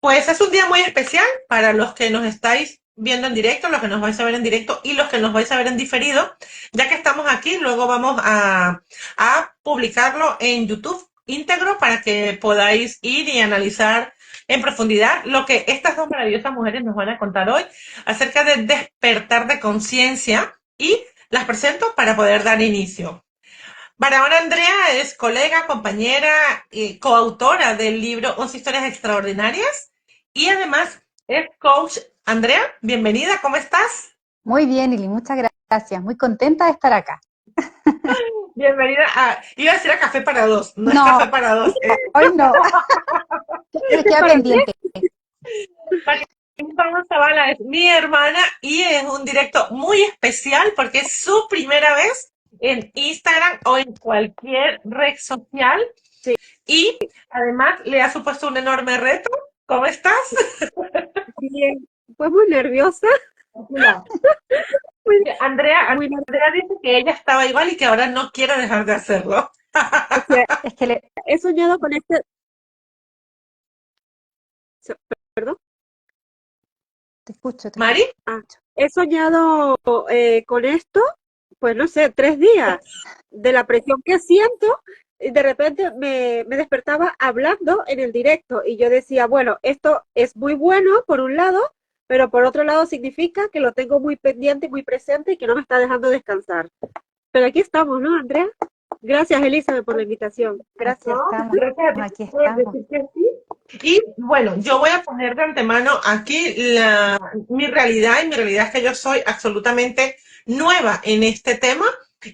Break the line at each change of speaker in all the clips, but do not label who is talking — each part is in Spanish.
Pues es un día muy especial para los que nos estáis viendo en directo, los que nos vais a ver en directo y los que nos vais a ver en diferido. Ya que estamos aquí, luego vamos a publicarlo en YouTube íntegro para que podáis ir y analizar en profundidad lo que estas dos maravillosas mujeres nos van a contar hoy acerca del despertar de conciencia y las presento para poder dar inicio. Barahona Andrea es colega, compañera y coautora del libro 11 historias extraordinarias y además es coach. Andrea, bienvenida, ¿cómo estás?
Muy bien, Ili, muchas gracias. Muy contenta de estar acá.
Bienvenida a, iba a decir a Café para Dos, no es Café
No,
para Dos,
hoy no. Se queda
¿Para qué?
pendiente.
Pablo Zavala es mi hermana y es un directo muy especial porque es su primera vez en Instagram o en cualquier red social
Sí,
y además le ha supuesto un enorme reto. ¿Cómo estás?
bien. Pues muy nerviosa,
Hola.
muy,
Andrea,
muy nerviosa.
Andrea dice que ella estaba igual y que ahora no quiere dejar de hacerlo.
O sea,
Es que
he soñado con este, perdón,
te escucho, te
Mari,
escucho.
ah, he soñado con esto, pues no sé, 3 días de la presión que siento y de repente me despertaba hablando en el directo y yo decía, bueno, esto es muy bueno por un lado, pero por otro lado significa que lo tengo muy pendiente, muy presente y que no me está dejando descansar. Pero aquí estamos, ¿no, Andrea? Gracias, Elizabeth, por la invitación.
Aquí
Gracias.
no,
estamos,
gracias a ti
aquí
por
estamos.
decir que sí. Y bueno, yo voy a poner de antemano aquí mi realidad y mi realidad es que yo soy absolutamente nueva en este tema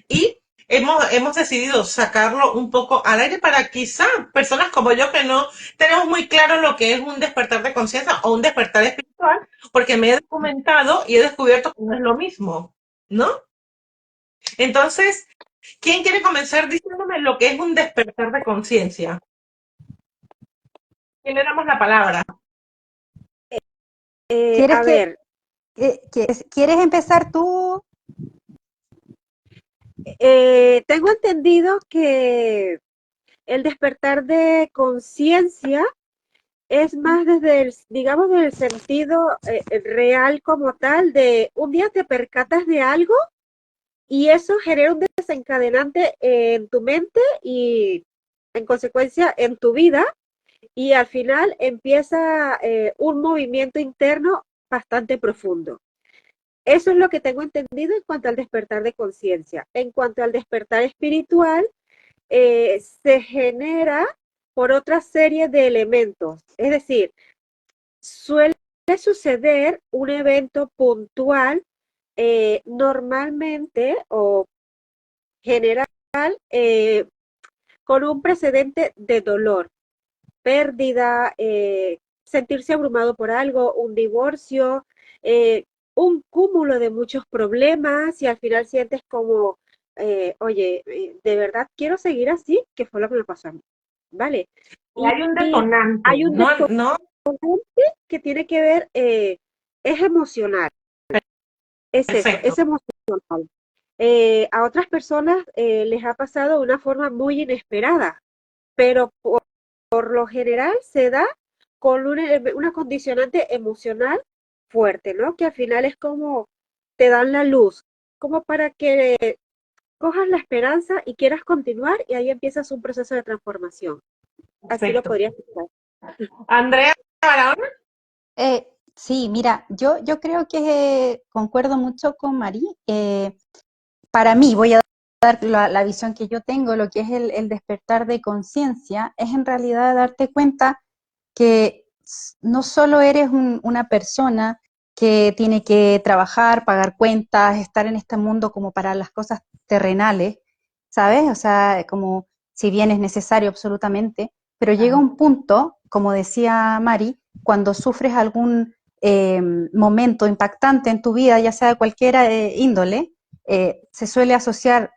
y hemos decidido sacarlo un poco al aire para quizá personas como yo que no tenemos muy claro lo que es un despertar de conciencia o un despertar espiritual, porque me he documentado y he descubierto que no es lo mismo, ¿no? Entonces, ¿quién quiere comenzar diciéndome lo que es un despertar de conciencia? ¿Quién le damos la palabra?
¿Quieres
A ver,
quieres empezar tú?
tengo entendido que el despertar de conciencia es más desde el, digamos, del sentido real como tal, de un día te percatas de algo y eso genera un desencadenante en tu mente y en consecuencia en tu vida y al final empieza un movimiento interno bastante profundo. Eso es lo que tengo entendido en cuanto al despertar de conciencia. En cuanto al despertar espiritual, se genera por otra serie de elementos. Es decir, suele suceder un evento puntual, normalmente o general, eh, con un precedente de dolor, pérdida, sentirse abrumado por algo, un divorcio, eh, un cúmulo de muchos problemas y al final sientes como, oye, ¿de verdad quiero seguir así? ¿Qué fue lo que me pasó a mí? ¿Vale?
Y
Y,
hay un
y
detonante,
hay un
no, no,
detonante que tiene que ver, es emocional, es eso,
perfecto.
es emocional. A otras personas les ha pasado de una forma muy inesperada, pero por lo general se da con una condicionante emocional fuerte, ¿no? Que al final es como te dan la luz, como para que cojas la esperanza y quieras continuar y ahí empiezas un proceso de transformación. Así lo
Perfecto.
podría explicar.
Andrea Barahona,
Sí, mira, yo creo que concuerdo mucho con Mari. Para mí, voy a dar la visión que yo tengo, lo que es el despertar de conciencia, es en realidad darte cuenta que no solo eres una persona que tiene que trabajar, pagar cuentas, estar en este mundo como para las cosas terrenales, ¿sabes? O sea, como si bien es necesario absolutamente, pero llega un punto, como decía Mari, cuando sufres algún momento impactante en tu vida, ya sea de cualquier índole, se suele asociar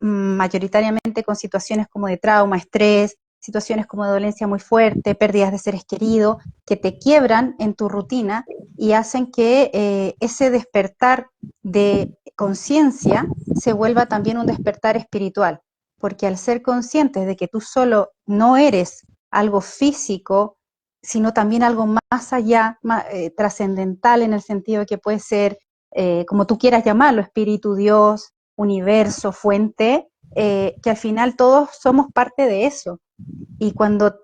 mayoritariamente con situaciones como de trauma, estrés, situaciones como de dolencia muy fuerte, pérdidas de seres queridos, que te quiebran en tu rutina y hacen que ese despertar de conciencia se vuelva también un despertar espiritual, porque al ser conscientes de que tú solo no eres algo físico, sino también algo más allá, trascendental, en el sentido de que puede ser, como tú quieras llamarlo, espíritu, Dios, universo, fuente, que al final todos somos parte de eso. Y cuando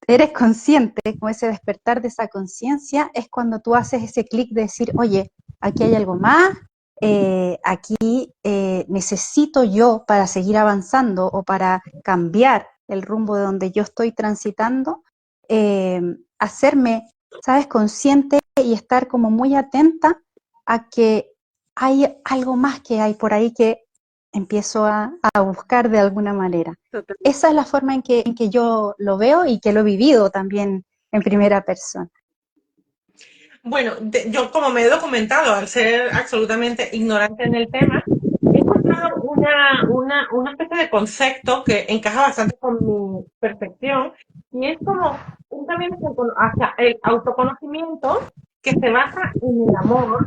eres consciente, con ese despertar de esa conciencia, es cuando tú haces ese clic de decir, oye, aquí hay algo más, aquí necesito yo para seguir avanzando o para cambiar el rumbo de donde yo estoy transitando, hacerme, ¿sabes?, consciente y estar como muy atenta a que hay algo más que hay por ahí que empiezo a buscar de alguna manera.
Totalmente.
Esa es la forma en que yo lo veo y que lo he vivido también en primera persona.
Bueno, yo como me he documentado, al ser absolutamente ignorante en el tema, he encontrado una especie de concepto que encaja bastante con mi percepción y es como un camino hacia el autoconocimiento que se basa en el amor,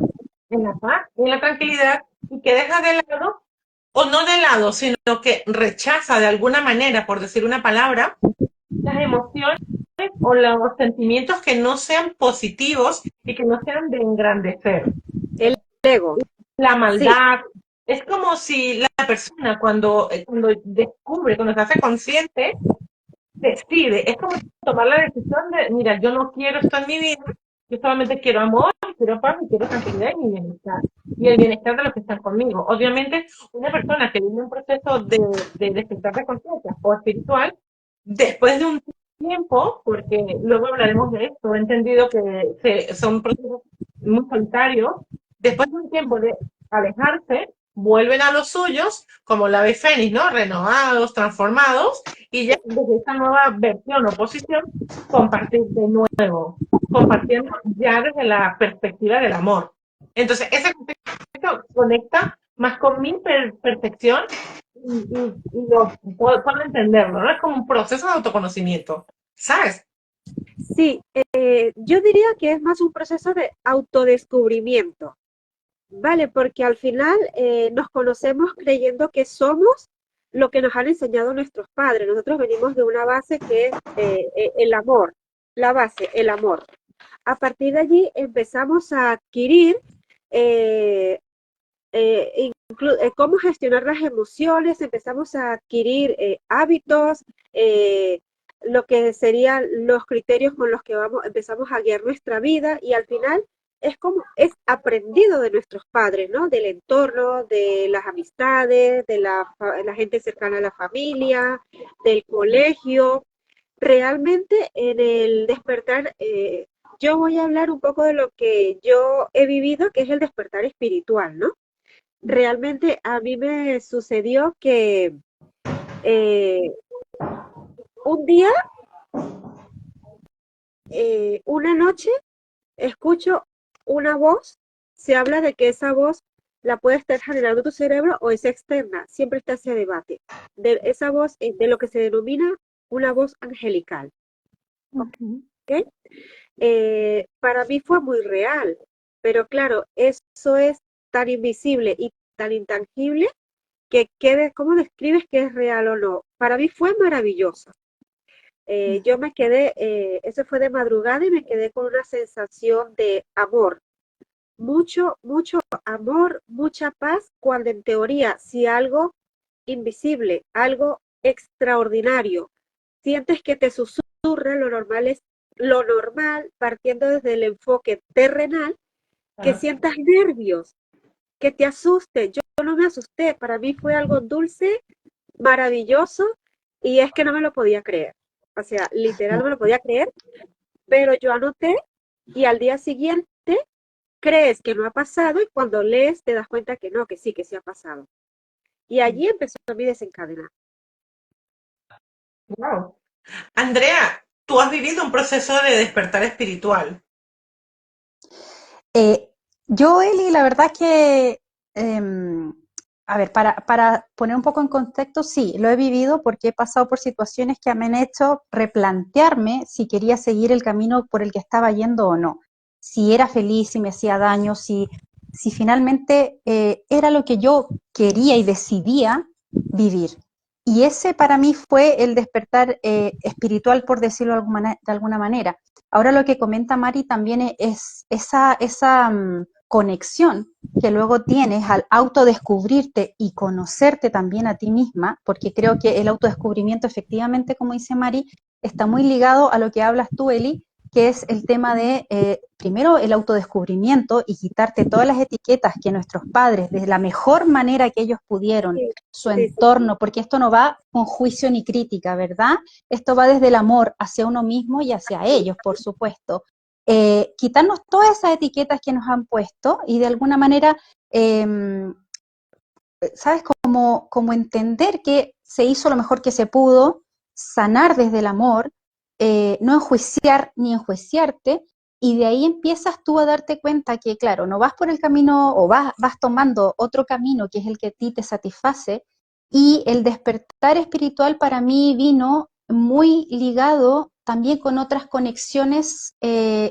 en la paz, en la tranquilidad y que deja de lado, o no de lado, sino que rechaza de alguna manera, por decir una palabra, las emociones o los sentimientos que no sean positivos y que no sean de engrandecer.
El ego.
La
Sí,
maldad. Es como si la persona cuando descubre, cuando se hace consciente, decide. Es como tomar la decisión de, mira, yo no quiero esto en mi vida, yo solamente quiero amor, quiero paz, y quiero tranquilidad y mi bienestar. Y el bienestar de los que están conmigo. Obviamente, una persona que vive un proceso de despertar de conciencia o espiritual, después de un tiempo, porque luego hablaremos de esto, he entendido que son procesos muy solitarios, después de un tiempo de alejarse, vuelven a los suyos, como la ave fénix, ¿no? Renovados, transformados, y ya desde esta nueva versión o posición, compartir de nuevo, compartiendo ya desde la perspectiva del amor. Entonces, ese concepto conecta más con mi percepción y lo puedo entenderlo, ¿no? Es como un proceso de autoconocimiento, ¿sabes?
sí, yo diría que es más un proceso de autodescubrimiento, ¿vale? Porque al final nos conocemos creyendo que somos lo que nos han enseñado nuestros padres. Nosotros venimos de una base que es el amor, la base, el amor. A partir de allí empezamos a adquirir eh, cómo gestionar las emociones, empezamos a adquirir hábitos, lo que serían los criterios con los que empezamos a guiar nuestra vida y al final es aprendido de nuestros padres, ¿no? Del entorno, de las amistades, de la gente cercana a la familia, del colegio. Realmente en el despertar, yo voy a hablar un poco de lo que yo he vivido, que es el despertar espiritual, ¿no? Realmente a mí me sucedió que eh, un día, una noche, escucho una voz, se habla de que esa voz la puede estar generando tu cerebro o es externa, siempre está ese debate. De esa voz es de lo que se denomina una voz angelical. ¿Okay? Para mí fue muy real, pero claro, eso es tan invisible y tan intangible que ¿cómo describes que es real o no? Para mí fue maravilloso. Yo me quedé, eso fue de madrugada y me quedé con una sensación de amor, mucho, mucho amor, mucha paz, cuando en teoría si algo invisible, algo extraordinario, sientes que te susurra, lo normal es lo normal, partiendo desde el enfoque terrenal, que sientas nervios, que te asuste. Yo no me asusté, para mí fue algo dulce, maravilloso, y es que no me lo podía creer. O sea, literal no me lo podía creer, pero yo anoté y al día siguiente crees que no ha pasado y cuando lees te das cuenta que sí ha pasado. Y allí empezó mi desencadenar.
Wow. Andrea, tú has vivido un proceso de despertar espiritual.
Yo, Eli, la verdad que, a ver, para poner un poco en contexto, sí, lo he vivido porque he pasado por situaciones que me han hecho replantearme si quería seguir el camino por el que estaba yendo o no, si era feliz, si me hacía daño, si finalmente era lo que yo quería y decidía vivir. Y ese para mí fue el despertar espiritual, por decirlo de alguna manera. Ahora lo que comenta Mari también es esa conexión que luego tienes al autodescubrirte y conocerte también a ti misma, porque creo que el autodescubrimiento efectivamente, como dice Mari, está muy ligado a lo que hablas tú, Eli, que es el tema de, primero, el autodescubrimiento y quitarte todas las etiquetas que nuestros padres, de la mejor manera que ellos pudieron,
Sí,
su
sí, sí,
entorno, porque esto no va con juicio ni crítica, ¿verdad? Esto va desde el amor hacia uno mismo y hacia
sí.
ellos, por supuesto. Quitarnos todas esas etiquetas que nos han puesto y de alguna manera, ¿sabes? Como entender que se hizo lo mejor que se pudo, sanar desde el amor, no enjuiciar ni enjuiciarte, y de ahí empiezas tú a darte cuenta que, claro, no vas por el camino o vas tomando otro camino que es el que a ti te satisface, y el despertar espiritual para mí vino muy ligado también con otras conexiones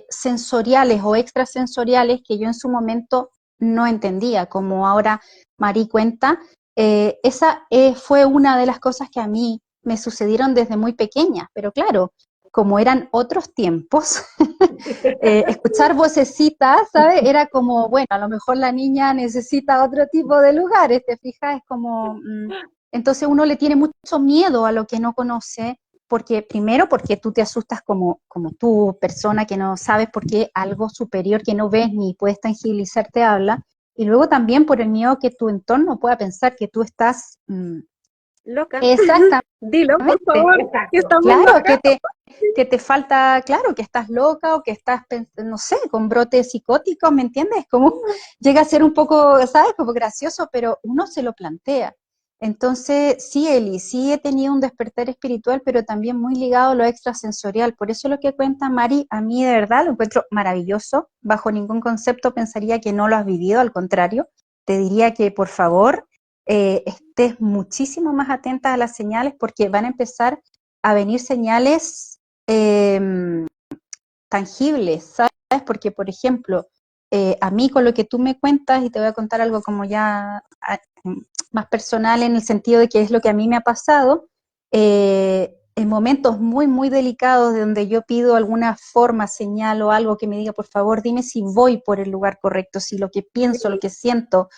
sensoriales o extrasensoriales que yo en su momento no entendía, como ahora Mari cuenta, esa fue una de las cosas que a mí me sucedieron desde muy pequeña, pero claro, como eran otros tiempos, escuchar vocecitas, ¿sabes? Era como, bueno, a lo mejor la niña necesita otro tipo de lugares, ¿te fijas? Es como, entonces uno le tiene mucho miedo a lo que no conoce, porque primero porque tú te asustas como tú, persona que no sabes por qué algo superior que no ves ni puedes tangibilizar te habla, y luego también por el miedo que tu entorno pueda pensar que tú estás
Loca.
exactamente,
Dilo, por favor, que
Exacto.
estamos
claro,
locas.
que te falta, claro, que estás loca o que estás, no sé, con brotes psicóticos, ¿me entiendes? Como llega a ser un poco, ¿sabes? Como gracioso, pero uno se lo plantea. Entonces, sí, Eli, sí he tenido un despertar espiritual, pero también muy ligado a lo extrasensorial. Por eso lo que cuenta Mari, a mí de verdad lo encuentro maravilloso. Bajo ningún concepto pensaría que no lo has vivido, al contrario. Te diría que, por favor, estés muchísimo más atenta a las señales porque van a empezar a venir señales tangibles, ¿sabes? Porque, por ejemplo, a mí con lo que tú me cuentas, y te voy a contar algo como ya más personal en el sentido de que es lo que a mí me ha pasado, en momentos muy, muy delicados de donde yo pido alguna forma, señal o algo que me diga, por favor, dime si voy por el lugar correcto, si lo que pienso, lo que siento,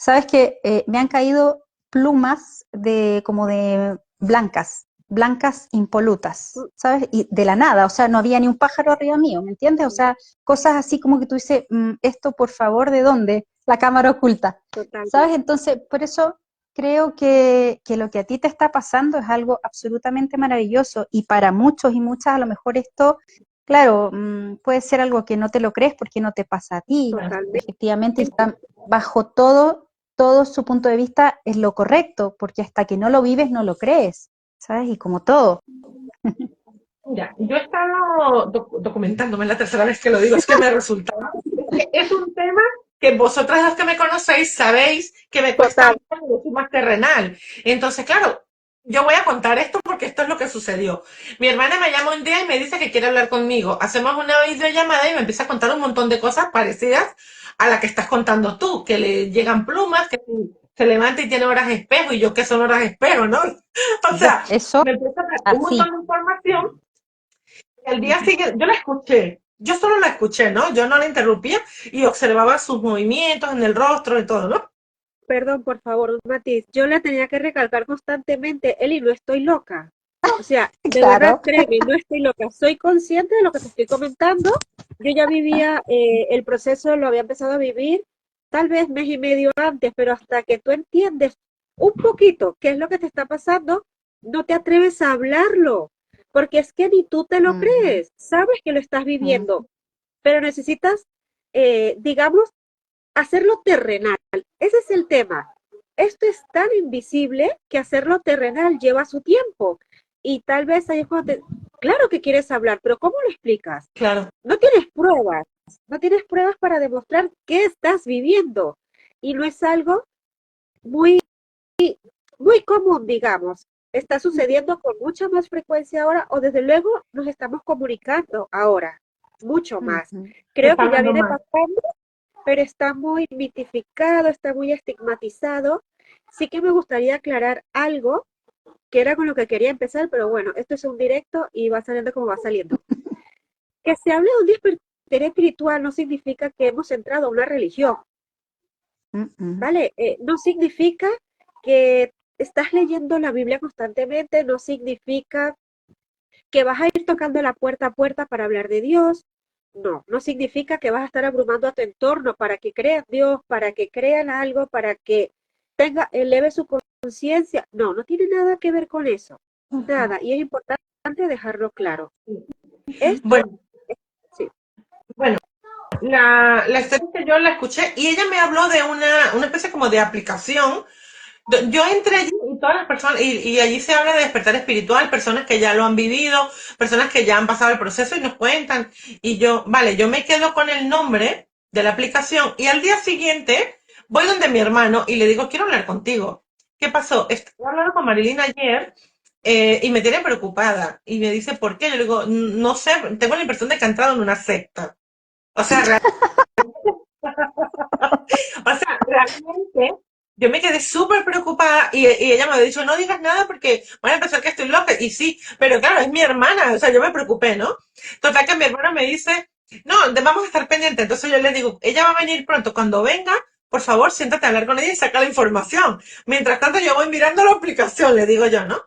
sabes que me han caído plumas de como de blancas impolutas, ¿sabes? Y de la nada, o sea, no había ni un pájaro arriba mío, ¿me entiendes? O sea, cosas así como que tú dices, esto por favor, ¿de dónde? La cámara oculta,
Totalmente.
¿sabes? Entonces, por eso creo que lo que a ti te está pasando es algo absolutamente maravilloso y para muchos y muchas a lo mejor esto, claro, puede ser algo que no te lo crees porque no te pasa a ti,
Totalmente.
efectivamente, está bajo todo su punto de vista es lo correcto, porque hasta que no lo vives no lo crees, ¿sabes? Y como todo.
Mira, yo he estado documentándome, es la tercera vez que lo digo, es que me resultaba. Es un tema que vosotras los que me conocéis sabéis que me cuesta
Total.
mucho, yo soy más terrenal. Entonces, claro, yo voy a contar esto porque esto es lo que sucedió. Mi hermana me llama un día y me dice que quiere hablar conmigo. Hacemos una videollamada y me empieza a contar un montón de cosas parecidas a la que estás contando tú, que le llegan plumas, que se levanta y tiene horas espejo, y yo qué son horas espejo, ¿no? O sea,
Eso,
me empieza a dar un
así.
montón de información. El día siguiente, yo la escuché, yo solo la escuché, ¿no? Yo no la interrumpía y observaba sus movimientos en el rostro y todo, ¿no?
Perdón, por favor, un matiz. Yo le tenía que recalcar constantemente, Eli, no estoy loca. O sea, de verdad,
Claro.
créeme, no estoy loca. Soy consciente de lo que te estoy comentando. Yo ya vivía el proceso, lo había empezado a vivir tal vez mes y medio antes, pero hasta que tú entiendes un poquito qué es lo que te está pasando, no te atreves a hablarlo, porque es que ni tú te lo
Mm,
crees. Sabes que lo estás
mm,
viviendo, pero necesitas, digamos, hacerlo terrenal. Ese es el tema. Esto es tan invisible que hacerlo terrenal lleva su tiempo. Y tal vez ahí es cuando claro que quieres hablar, pero ¿cómo lo explicas?
Claro.
No tienes pruebas, no tienes pruebas para demostrar qué estás viviendo. Y no es algo muy, muy común, digamos. Está sucediendo con mucha más frecuencia ahora, o desde luego nos estamos comunicando ahora, mucho más.
mm.
Se
Creo
está
que ya
hablando
viene
más.
pasando, pero está muy mitificado, está muy estigmatizado. Sí que me gustaría aclarar algo que era con lo que quería empezar, pero bueno, esto es un directo y va saliendo como va saliendo. que se hable de un despertar espiritual no significa que hemos entrado a una religión, ¿vale? No significa que estás leyendo la Biblia constantemente, no significa que vas a ir tocando la puerta a puerta para hablar de Dios. No, no significa que vas a estar abrumando a tu entorno para que creas Dios, para que crean algo, para que eleve su conciencia. No, no tiene nada que ver con eso. Nada. Y es importante dejarlo claro. Esto,
Bueno,
sí.
bueno, la historia que yo la escuché y ella me habló de una especie como de aplicación. Yo entré allí y todas las personas, y allí se habla de despertar espiritual, personas que ya lo han vivido, personas que ya han pasado el proceso y nos cuentan. Y yo, vale, yo me quedo con el nombre de la aplicación y al día siguiente voy donde mi hermano y le digo, quiero hablar contigo. ¿Qué pasó? Estoy hablando con Marilyn ayer y me tiene preocupada. Y me dice, ¿por qué? Yo le digo, no sé, tengo la impresión de que ha entrado en una secta". O sea, realmente yo me quedé súper preocupada y ella me ha dicho, no digas nada porque van a pensar que estoy loca. Y sí, pero claro, es mi hermana, o sea, yo me preocupé, ¿no? Total que mi hermana me dice, no, vamos a estar pendientes. Entonces yo le digo, ella va a venir pronto, cuando venga, por favor, siéntate a hablar con ella y saca la información. Mientras tanto, yo voy mirando la aplicación, le digo yo, ¿no?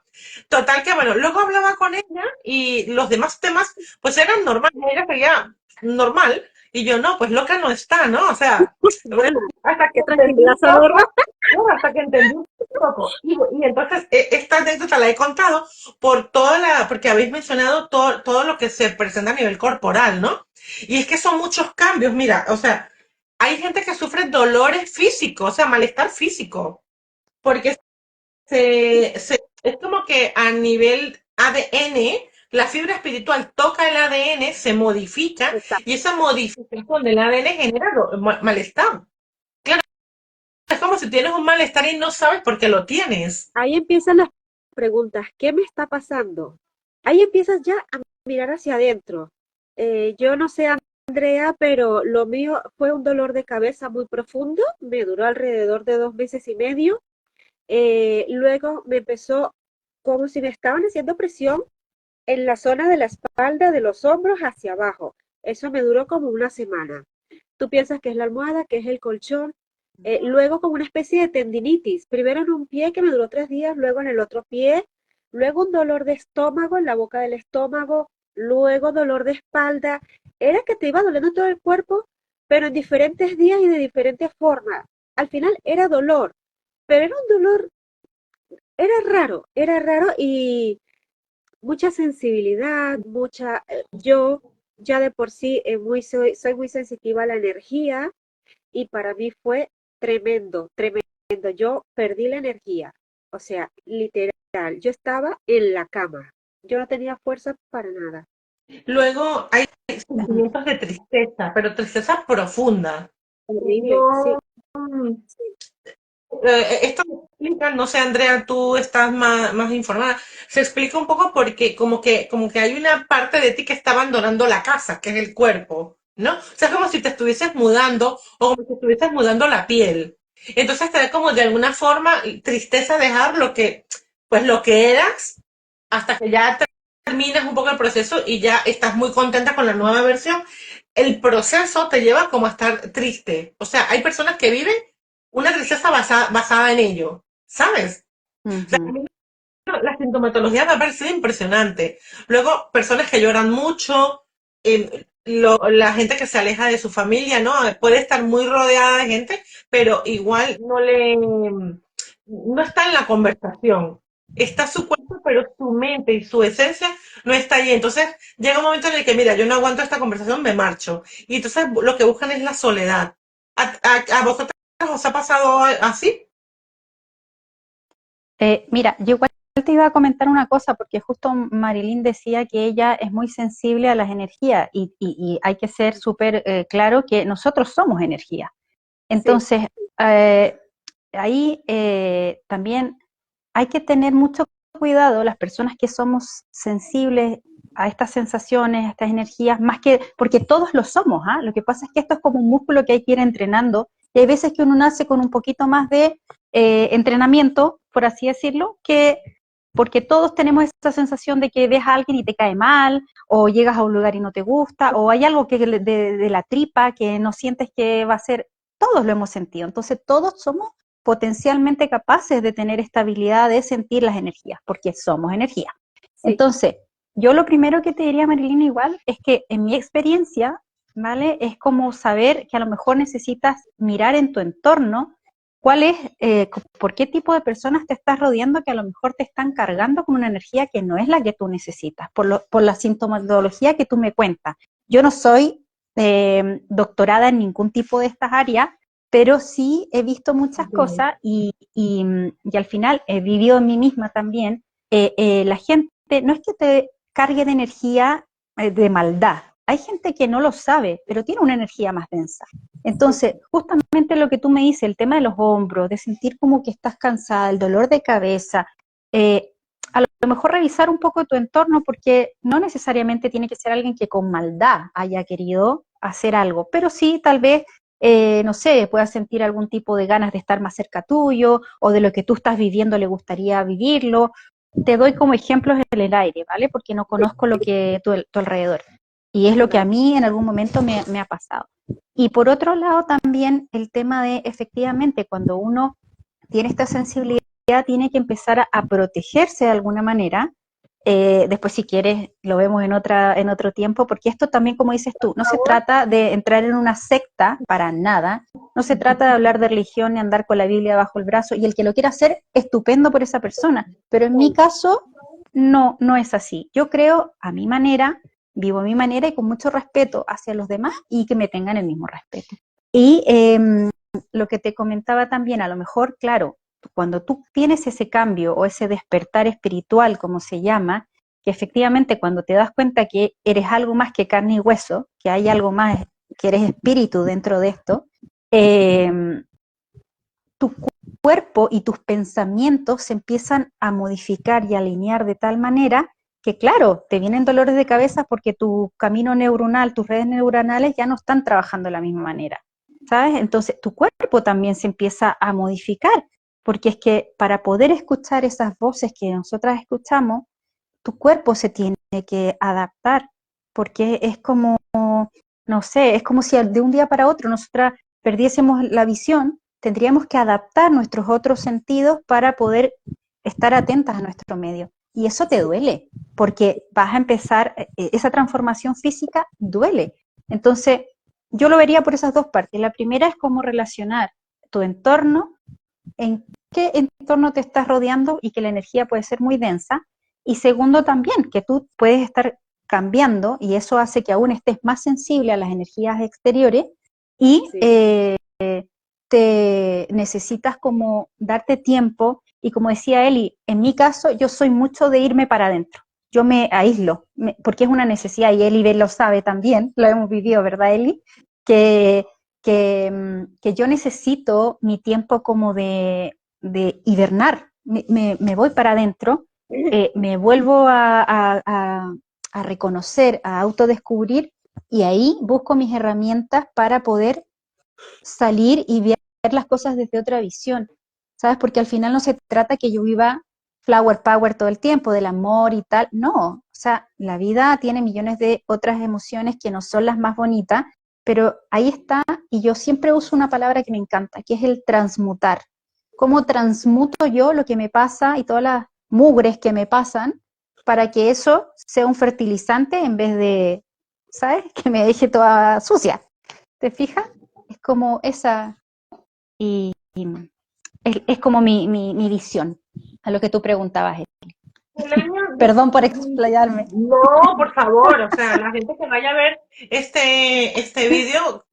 Total que, bueno, luego hablaba con ella y los demás temas, pues eran normales, ella seguía normal. Y yo, no, pues loca no está, ¿no? O sea,
Bueno,
hasta que
qué
entendí
tranquilidad,
un
Socorro.
poco, ¿no? Hasta que entendí un poco. Y entonces, esta anécdota la he contado porque habéis mencionado todo lo que se presenta a nivel corporal, ¿no? Y es que son muchos cambios, mira, o sea, hay gente que sufre dolores físicos, o sea, malestar físico, porque es como que a nivel ADN, la fibra espiritual toca el ADN, se modifica, y esa modificación del ADN genera malestar. Es como si tienes un malestar y no sabes por qué lo tienes.
Ahí empiezan las preguntas. ¿Qué me está pasando? Ahí empiezas ya a mirar hacia adentro. Yo no sé, Andrea, pero lo mío fue un dolor de cabeza muy profundo. Me duró alrededor de 2 meses y medio. Luego me empezó como si me estaban haciendo presión en la zona de la espalda, de los hombros hacia abajo. Eso me duró como una semana. Tú piensas que es la almohada, que es el colchón. Luego como una especie de tendinitis, primero en un pie que me duró 3 días, luego en el otro pie, luego un dolor de estómago en la boca del estómago, luego dolor de espalda. Era que te iba doliendo todo el cuerpo, pero en diferentes días y de diferentes formas. Al final era dolor, pero era un dolor, era raro y mucha sensibilidad, yo ya de por sí soy muy sensitiva a la energía y para mí fue tremendo, tremendo. Yo perdí la energía, o sea, literal, yo estaba en la cama, yo no tenía fuerza para nada.
Luego hay sentimientos de tristeza, pero tristeza profunda.
Horrible, sí,
No,
sí.
esto se explica, no sé, Andrea, tú estás más informada. Se explica un poco porque como que hay una parte de ti que está abandonando la casa, que es el cuerpo, ¿no? O sea, es como si te estuvieses mudando o como si estuvieses mudando la piel. Entonces te da como de alguna forma tristeza dejar pues lo que eras hasta que ya terminas un poco el proceso y ya estás muy contenta con la nueva versión. El proceso te lleva como a estar triste. O sea, hay personas que viven una tristeza basada en ello, ¿sabes? O sea, a mí la sintomatología me ha parecido impresionante. Luego, personas que lloran mucho, la gente que se aleja de su familia, ¿no? Puede estar muy rodeada de gente, pero igual no está en la conversación. Está su cuerpo, pero su mente y su esencia no está allí. Entonces, llega un momento en el que, mira, yo no aguanto esta conversación, me marcho. Y entonces lo que buscan es la soledad. ¿A vosotros os ha pasado así?
Mira, yo igual te iba a comentar una cosa, porque justo Marilyn decía que ella es muy sensible a las energías y hay que ser súper claro que nosotros somos energía.
Sí,
Entonces, ahí también hay que tener mucho cuidado las personas que somos sensibles a estas sensaciones, a estas energías, más que, porque todos lo somos, ¿ah? Lo que pasa es que esto es como un músculo que hay que ir entrenando y hay veces que uno nace con un poquito más de entrenamiento, por así decirlo, que porque todos tenemos esa sensación de que ves a alguien y te cae mal, o llegas a un lugar y no te gusta, o hay algo que de la tripa que no sientes que va a ser, todos lo hemos sentido, entonces todos somos potencialmente capaces de tener esta habilidad de sentir las energías, porque somos energía.
Sí.
Entonces, yo lo primero que te diría, Marilyn, igual, es que en mi experiencia, ¿vale? Es como saber que a lo mejor necesitas mirar en tu entorno cuál es, por qué tipo de personas te estás rodeando que a lo mejor te están cargando con una energía que no es la que tú necesitas, por la sintomatología que tú me cuentas. Yo no soy doctorada en ningún tipo de estas áreas, pero sí he visto muchas cosas y al final he vivido en mí misma también. La gente, no es que te cargue de energía de maldad, hay gente que no lo sabe, pero tiene una energía más densa. Entonces, justamente lo que tú me dices, el tema de los hombros, de sentir como que estás cansada, el dolor de cabeza, a lo mejor revisar un poco tu entorno, porque no necesariamente tiene que ser alguien que con maldad haya querido hacer algo, pero sí tal vez, no sé, puedas sentir algún tipo de ganas de estar más cerca tuyo, o de lo que tú estás viviendo le gustaría vivirlo. Te doy como ejemplos en el aire, ¿vale? Porque no conozco lo que tu alrededor. Y es lo que a mí en algún momento me ha pasado. Y por otro lado también el tema de, efectivamente, cuando uno tiene esta sensibilidad, tiene que empezar a protegerse de alguna manera. Después, si quieres, lo vemos en otro tiempo, porque esto también, como dices tú, no se trata de entrar en una secta para nada, no se trata de hablar de religión ni andar con la Biblia bajo el brazo, y el que lo quiera hacer, estupendo por esa persona, pero en mi caso, no es así. Yo creo a mi manera, vivo a mi manera y con mucho respeto hacia los demás y que me tengan el mismo respeto. Y lo que te comentaba también, a lo mejor, claro, cuando tú tienes ese cambio o ese despertar espiritual, como se llama, que efectivamente cuando te das cuenta que eres algo más que carne y hueso, que hay algo más, que eres espíritu dentro de esto, tu cuerpo y tus pensamientos se empiezan a modificar y a alinear de tal manera que, claro, te vienen dolores de cabeza porque tu camino neuronal, tus redes neuronales ya no están trabajando de la misma manera, ¿sabes? Entonces tu cuerpo también se empieza a modificar, porque es que para poder escuchar esas voces que nosotras escuchamos, tu cuerpo se tiene que adaptar, porque es como, no sé, es como si de un día para otro nosotras perdiésemos la visión, tendríamos que adaptar nuestros otros sentidos para poder estar atentas a nuestro medio. Y eso te duele, porque vas a empezar, esa transformación física duele. Entonces, yo lo vería por esas dos partes. La primera es cómo relacionar tu entorno, en qué entorno te estás rodeando y que la energía puede ser muy densa. Y segundo también, que tú puedes estar cambiando y eso hace que aún estés más sensible a las energías exteriores y te necesitas como darte tiempo y como decía Eli, en mi caso yo soy mucho de irme para adentro, yo me aíslo, porque es una necesidad y Eli lo sabe también, lo hemos vivido, ¿verdad Eli? Que yo necesito mi tiempo como de hibernar, me voy para adentro, me vuelvo a reconocer, a autodescubrir y ahí busco mis herramientas para poder salir y ver las cosas desde otra visión, ¿sabes? Porque al final no se trata que yo viva flower power todo el tiempo, del amor y tal, no, o sea, la vida tiene millones de otras emociones que no son las más bonitas, pero ahí está, y yo siempre uso una palabra que me encanta, que es el transmutar. ¿Cómo transmuto yo lo que me pasa y todas las mugres que me pasan para que eso sea un fertilizante en vez de, ¿sabes? Que me deje toda sucia. ¿Te fijas? Es como esa, y es como mi visión a lo que tú preguntabas.
El año
Perdón por explayarme.
No, por favor, o sea, la gente que vaya a ver este vídeo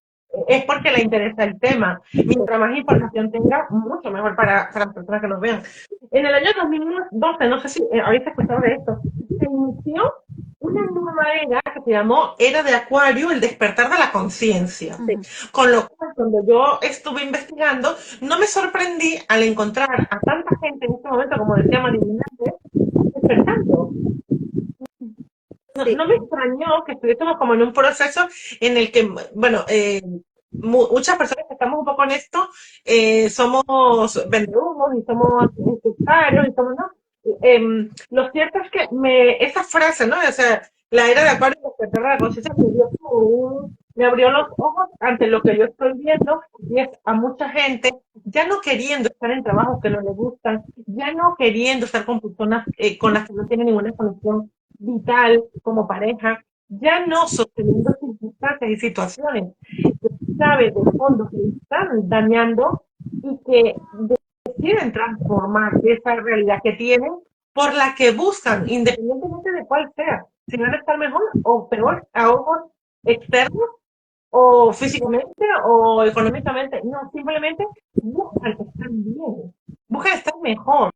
es porque le interesa el tema. Mientras más información tenga, mucho mejor para las personas que nos vean. En el año 2012, no sé si habéis escuchado de esto, se inició una nueva era que se llamó Era de Acuario, el despertar de la conciencia. Con lo cual, cuando yo estuve investigando, no me sorprendí al encontrar a tanta gente en este momento, como decía Marilyn antes, despertando. No me extrañó que estuviésemos como en un proceso en el que, bueno, muchas personas que estamos un poco en esto somos vendehumos y somos sectarios y somos, ¿no? lo cierto es que esa frase, ¿no? O sea, la era de Acuario, la despertar de la conciencia, me abrió los ojos ante lo que yo estoy viendo, y es a mucha gente ya no queriendo estar en trabajos que no le gustan, ya no queriendo estar con personas con las que no tienen ninguna conexión vital como pareja, ya no sosteniendo circunstancias y situaciones que sabe de fondo que le están dañando y que quieren transformar esa realidad que tienen por la que buscan, independientemente de cuál sea, si van a estar mejor o peor a ojos externos o físicamente o económicamente, no, simplemente buscan estar bien, buscan estar mejor,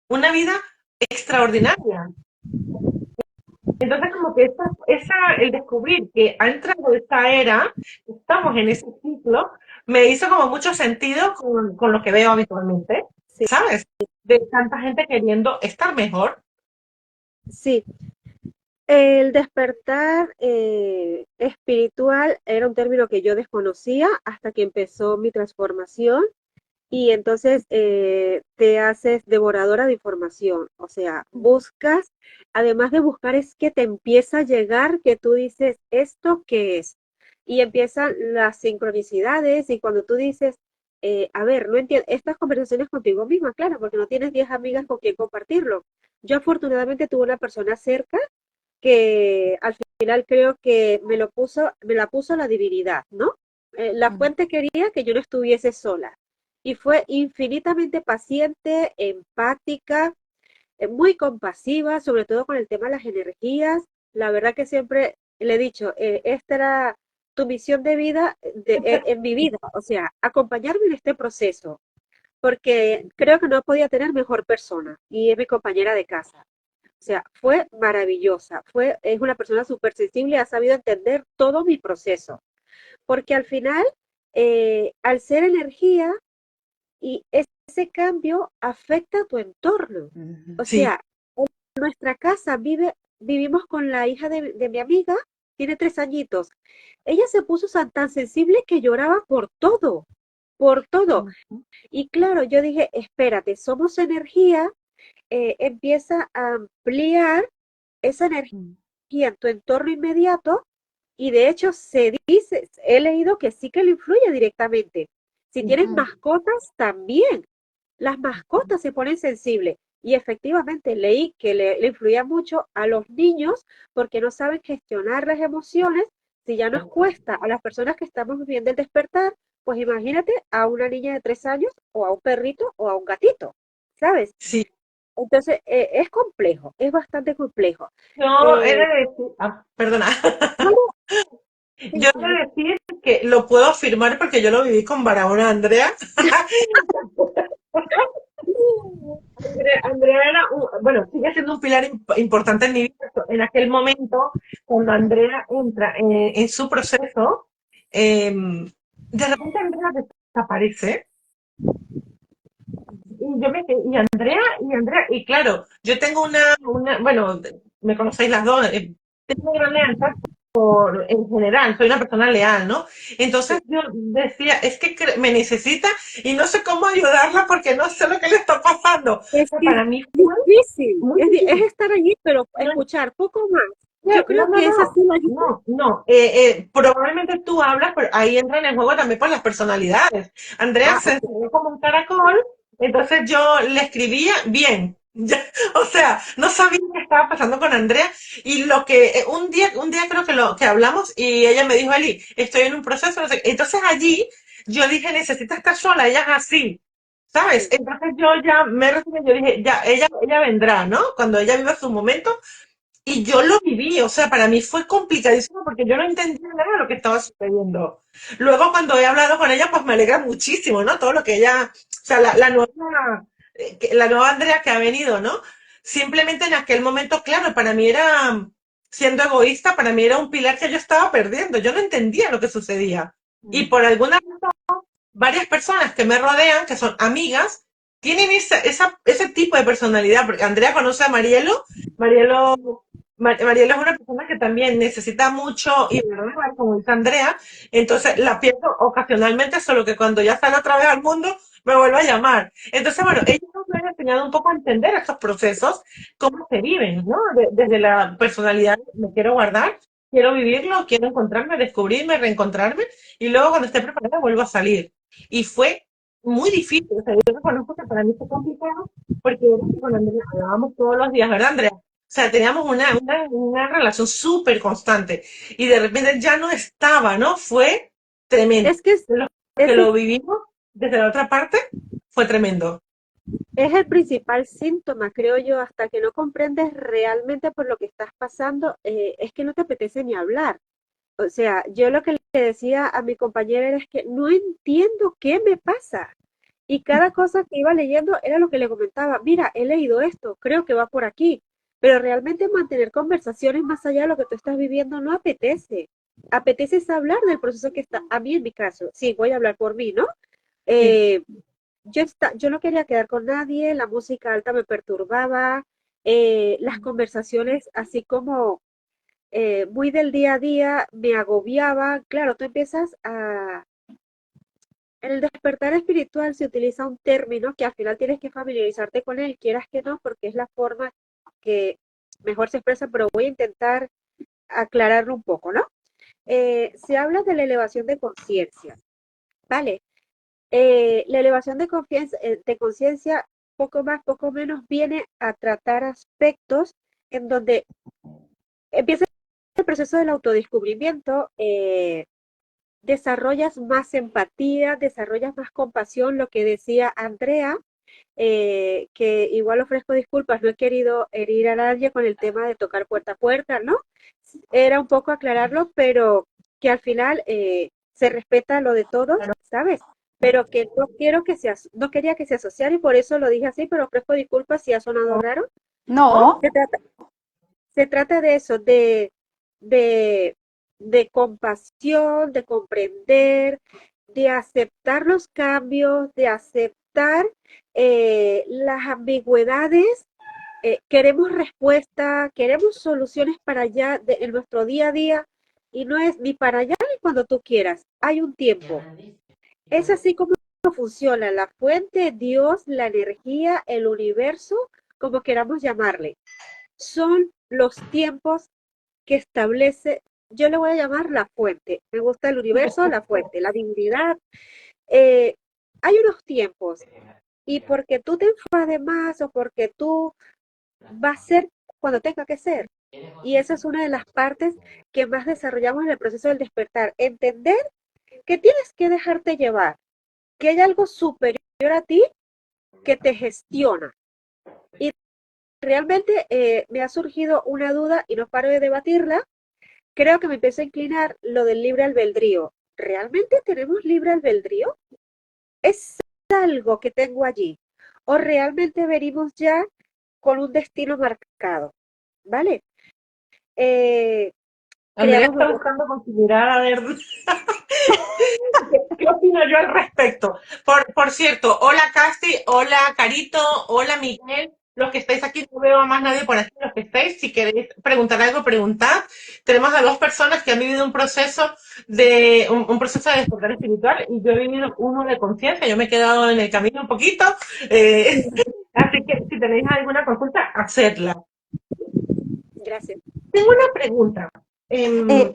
una vida extraordinaria. Entonces, como que el descubrir que ha entrado esta era, estamos en ese ciclo, me hizo como mucho sentido con lo que veo habitualmente,
Sí,
¿sabes? De tanta gente queriendo estar mejor.
sí. El despertar espiritual era un término que yo desconocía hasta que empezó mi transformación y entonces te haces devoradora de información. O sea, buscas, además de buscar, es que te empieza a llegar que tú dices, ¿esto qué es? Y empiezan las sincronicidades y cuando tú dices, a ver, no entiendo, estas conversaciones contigo misma, claro, porque no tienes 10 amigas con quien compartirlo. Yo afortunadamente tuve una persona cerca que al final creo que me la puso la divinidad, ¿no? La fuente quería que yo no estuviese sola y fue infinitamente paciente, empática, muy compasiva, sobre todo con el tema de las energías. La verdad que siempre le he dicho, esta era tu misión de vida en mi vida, o sea, acompañarme en este proceso, porque creo que no podía tener mejor persona y es mi compañera de casa. O sea, fue maravillosa, es una persona súper sensible, ha sabido entender todo mi proceso, porque al final, al ser energía, y ese cambio afecta a tu entorno. O
Sí.
sea, en nuestra casa vivimos con la hija de mi amiga, tiene 3 añitos. Ella se puso tan sensible que lloraba por todo, por todo. Y claro, yo dije, espérate, somos energía, empieza a ampliar esa energía en tu entorno inmediato y de hecho se dice, he leído que sí que le influye directamente. Si tienes mascotas, también. Las mascotas se ponen sensibles. Y efectivamente leí que le influía mucho a los niños porque no saben gestionar las emociones. Si ya nos cuesta a las personas que estamos viviendo el despertar, pues imagínate a una niña de 3 años o a un perrito o a un gatito, ¿sabes?
Sí,
Entonces, es complejo, es bastante complejo.
yo he de
Eh,
decir, perdona,
no,
yo he de decir que lo puedo afirmar porque yo lo viví con Barahona Andrea. Andrea era, bueno, sigue siendo un pilar importante en mi vida. En aquel momento, cuando Andrea entra en su proceso, de repente Andrea desaparece y yo y claro, yo tengo bueno, me conocéis las dos, tengo una gran lealtad en general, soy una persona leal, ¿no? Entonces
sí,
yo decía, es que me necesita y no sé cómo ayudarla porque no sé lo que le está pasando. O
es
sea,
que es
para mí fue
difícil,
muy
es
difícil.
estar allí, pero
No,
escuchar poco más. Yo
no,
creo
no,
que esa
no,
sí la ayuda.
no, no. Probablemente tú hablas, pero ahí entra en el juego también por las personalidades. Andrea
Ah,
se
ok.
enseñó como un caracol, entonces yo le escribía bien. O sea, no sabía qué estaba pasando con Andrea y lo que un día creo que lo que hablamos y ella me dijo, Eli, estoy en un proceso, no sé qué. Entonces allí yo dije, necesita estar sola, ella es así, ¿sabes?
Sí,
Entonces yo ya me resigné, yo dije, ya, ella vendrá, ¿no? Cuando ella viva su momento y yo lo viví, o sea, para mí fue complicadísimo porque yo no entendía nada de lo que estaba sucediendo. Luego, cuando he hablado con ella, pues me alegra muchísimo, ¿no? Todo lo que ella, o sea, la nueva Andrea que ha venido, ¿no? Simplemente en aquel momento, claro, para mí era, siendo egoísta, para mí era un pilar que yo estaba perdiendo. Yo no entendía lo que sucedía. Y por alguna razón, varias personas que me rodean, que son amigas, tienen ese tipo de personalidad, porque Andrea conoce a Marielo, Marielo Mariela es una persona que también necesita mucho y ¿verdad? Como dice Andrea, entonces la pierdo ocasionalmente, solo que cuando ya sale otra vez al mundo me vuelve a llamar. Entonces, bueno, ella me has enseñado un poco a entender estos procesos, cómo se viven, ¿no? Desde la personalidad, me quiero guardar, quiero vivirlo, quiero encontrarme, descubrirme, reencontrarme, y luego cuando esté preparada vuelvo a salir. Y fue muy difícil, o sea, yo reconozco que para mí fue complicado, porque con Andrea hablábamos todos los días, ¿verdad, Andrea? O sea, teníamos una relación súper constante, y de repente ya no estaba, ¿no? Fue tremendo.
Es que
Los que
ese
lo vivimos desde la otra parte fue tremendo.
es el principal síntoma, creo yo, hasta que no comprendes realmente por lo que estás pasando, es que no te apetece ni hablar. O sea, yo lo que le decía a mi compañera era es que no entiendo qué me pasa. Y cada cosa que iba leyendo era lo que le comentaba, mira, he leído esto, creo que va por aquí, pero realmente mantener conversaciones más allá de lo que tú estás viviendo no apetece. Apetece es hablar del proceso que está, a mí en mi caso, sí, voy a hablar por mí, ¿no?
Sí.
Eh, yo no quería quedar con nadie, la música alta me perturbaba, las conversaciones así como muy del día a día me agobiaba. Claro, tú empiezas a... En el despertar espiritual se utiliza un término que al final tienes que familiarizarte con él, quieras que no, porque es la forma que mejor se expresa, pero voy a intentar aclararlo un poco, ¿no? Se habla de la elevación de conciencia, ¿vale? La elevación de conciencia, poco más, poco menos, viene a tratar aspectos en donde empieza el proceso del autodescubrimiento, desarrollas más empatía, desarrollas más compasión, lo que decía Andrea, que igual ofrezco disculpas, no he querido herir a nadie con el tema de tocar puerta a puerta, ¿no? Era un poco aclararlo, pero que al final se respeta lo de todos, ¿sabes? Pero que no quiero que seas, no quería que se asociara y por eso lo dije así, pero ofrezco disculpas si ha sonado raro.
No,
Se trata, se trata de eso, de, de compasión, de comprender, de aceptar los cambios, de aceptar las ambigüedades. Queremos respuesta, queremos soluciones para allá en nuestro día a día y no es ni para allá ni cuando tú quieras. Hay un tiempo. Es así como funciona la fuente, Dios, la energía, el universo, como queramos llamarle. Son los tiempos que establece, yo le voy a llamar la fuente. Me gusta el universo, la fuente, la divinidad. Eh, Hay unos tiempos y porque tú te enfades más o porque tú va a ser cuando tenga que ser. Y esa es una de las partes que más desarrollamos en el proceso del despertar. Entender que tienes que dejarte llevar, que hay algo superior a ti que te gestiona. Y realmente me ha surgido una duda y no paro de debatirla. Creo que me empiezo a inclinar lo del libre albedrío. ¿Realmente tenemos libre albedrío? ¿Es algo que tengo allí? ¿O realmente venimos ya con un destino marcado? ¿Vale? Eh,
Andrea
Creamos
está
nuestro...
buscando considerar a ver qué opino yo al respecto. Por cierto, hola Casti, hola Carito, hola Miguel. Los que estáis aquí, no veo a más nadie por aquí, los que estáis, si queréis preguntar algo, preguntad. Tenemos a dos personas que han vivido un proceso de despertar espiritual y yo he vivido uno de conciencia, yo me he quedado en el camino un poquito, eh, así que si tenéis alguna consulta, hacedla.
Gracias.
Tengo una pregunta.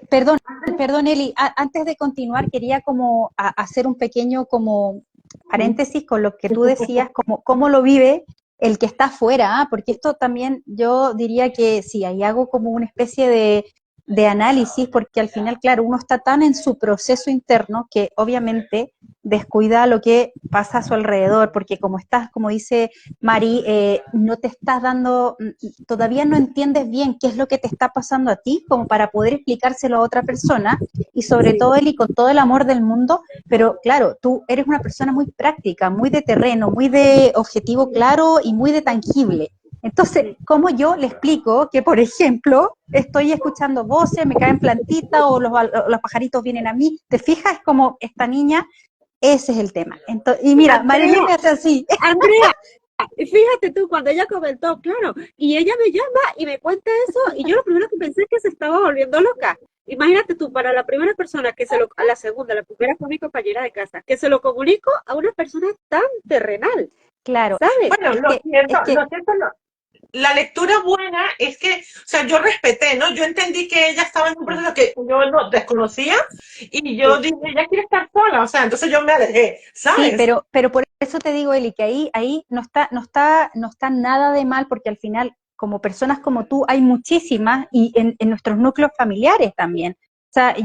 Perdón, perdón, Eli, antes de continuar quería como hacer un pequeño como paréntesis con lo que tú decías, como cómo lo vive el que está afuera, porque esto también yo diría que sí, ahí hago como una especie de análisis, porque al final, claro, uno está tan en su proceso interno que obviamente descuida lo que pasa a su alrededor, porque como estás, como dice Mari, no te estás dando, todavía no entiendes bien qué es lo que te está pasando a ti, como para poder explicárselo a otra persona, y sobre
Sí,
todo, Eli, con todo el amor del mundo, pero claro, tú eres una persona muy práctica, muy de terreno, muy de objetivo claro y muy de tangible. Entonces,
sí.
¿cómo yo le explico que, por ejemplo, estoy escuchando voces, me caen plantitas o los pajaritos vienen a mí? ¿Te fijas? Es como esta niña, ese es el tema. Entonces, y mira, Marilyn
Andrea,
me hace así.
Andrea, fíjate tú, cuando ella comentó, claro, y ella me llama y me cuenta eso, y yo lo primero que pensé es que se estaba volviendo loca. Imagínate tú, para la primera persona a la segunda, la primera fue mi compañera de casa, que se lo comunico a una persona tan terrenal,
Claro,
¿sabes?
Bueno,
es que,
la lectura buena es que, o sea, yo respeté, ¿no? Yo entendí que ella estaba en un proceso que yo no desconocía y yo
Sí,
dije, ella quiere estar sola, o sea, entonces yo me alejé,
sí,
¿sabes?
pero por eso te digo, Eli, que ahí no está nada de mal, porque al final, como personas como tú, hay muchísimas, y en nuestros núcleos familiares también. O sea,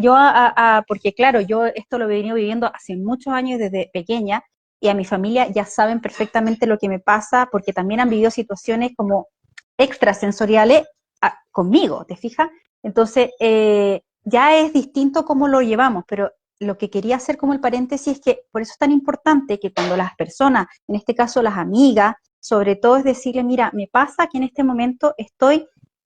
porque claro, yo esto lo he venido viviendo hace muchos años desde pequeña, y a mi familia ya saben perfectamente lo que me pasa, porque también han vivido situaciones como extrasensoriales conmigo, ¿te fijas? Entonces, ya es distinto cómo lo llevamos, pero lo que quería hacer como el paréntesis es que por eso es tan importante que cuando las personas, en este caso las amigas, sobre todo es decirle, mira, me pasa que en este momento estoy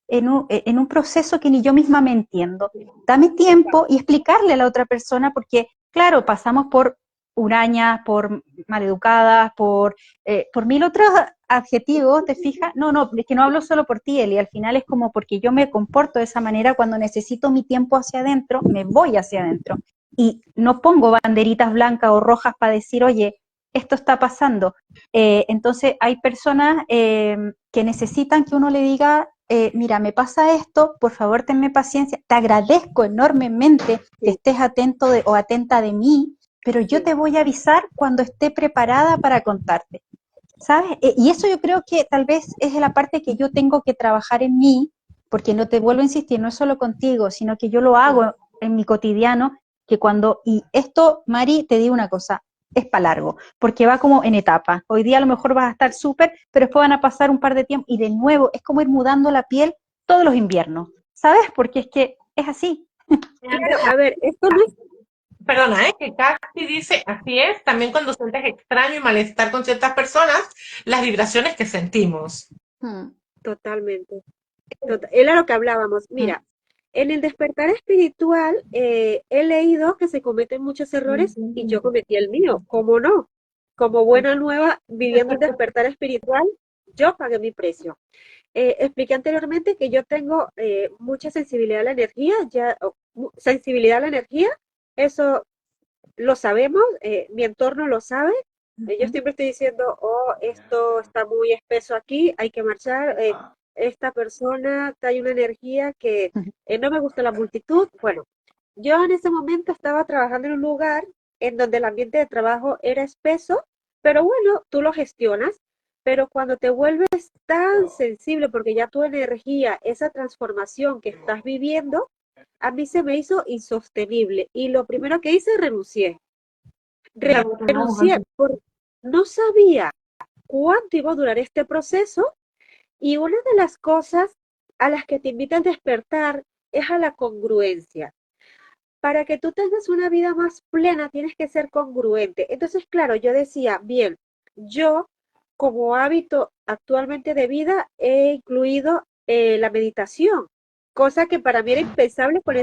en un proceso que ni yo misma me entiendo. Dame tiempo y explicarle a la otra persona, porque claro, pasamos por hurañas, por maleducadas, por mil otros adjetivos, ¿te fijas? No, no, es que no hablo solo por ti, Eli, al final es como porque yo me comporto de esa manera cuando necesito mi tiempo hacia adentro, me voy hacia adentro y no pongo banderitas blancas o rojas para decir, oye, esto está pasando. Entonces hay personas que necesitan que uno le diga, mira, me pasa esto, por favor tenme paciencia, te agradezco enormemente que
sí,
estés atento o atenta de mí, pero yo
sí.
te voy a avisar cuando esté preparada para contarte. ¿Sabes? Y eso yo creo que tal vez es la parte que yo tengo que trabajar en mí, porque no te vuelvo a insistir, no es solo contigo, sino que yo lo hago en mi cotidiano, y esto, Mari, te digo una cosa, es para largo, porque va como en etapas. Hoy día a lo mejor vas a estar súper, pero después van a pasar un par de tiempo y de nuevo es como ir mudando la piel todos los inviernos, ¿sabes? Porque es que es así.
Claro, a ver, esto no es
Perdona, que Casti dice, así es, también cuando sientes extraño y malestar con ciertas personas, las vibraciones que sentimos.
Mm,
totalmente. Era lo que hablábamos.
mm,
Mira, en el despertar espiritual he leído que se cometen muchos errores y yo cometí el mío. ¿Cómo no? Como buena nueva viviendo el despertar espiritual, yo pagué mi precio. Expliqué anteriormente que yo tengo mucha sensibilidad a la energía, sensibilidad a la energía, eso lo sabemos, mi entorno lo sabe. Yo
ujú,
siempre estoy diciendo, oh, esto está muy espeso aquí, hay que marchar. Esta persona trae una energía que
ujú.
no me gusta la multitud. Bueno, yo en ese momento estaba trabajando en un lugar en donde el ambiente de trabajo era espeso, pero bueno, tú lo gestionas. Pero cuando te vuelves tan sensible, porque ya tu energía, esa transformación que estás viviendo, a mí se me hizo insostenible. Y lo primero que hice, renuncié. Renuncié porque no sabía cuánto iba a durar este proceso y una de las cosas a las que te invitan a despertar es a la congruencia. Para que tú tengas una vida más plena tienes que ser congruente. Entonces, claro, yo decía, bien, yo como hábito actualmente de vida he incluido la meditación, cosa que para mí era impensable con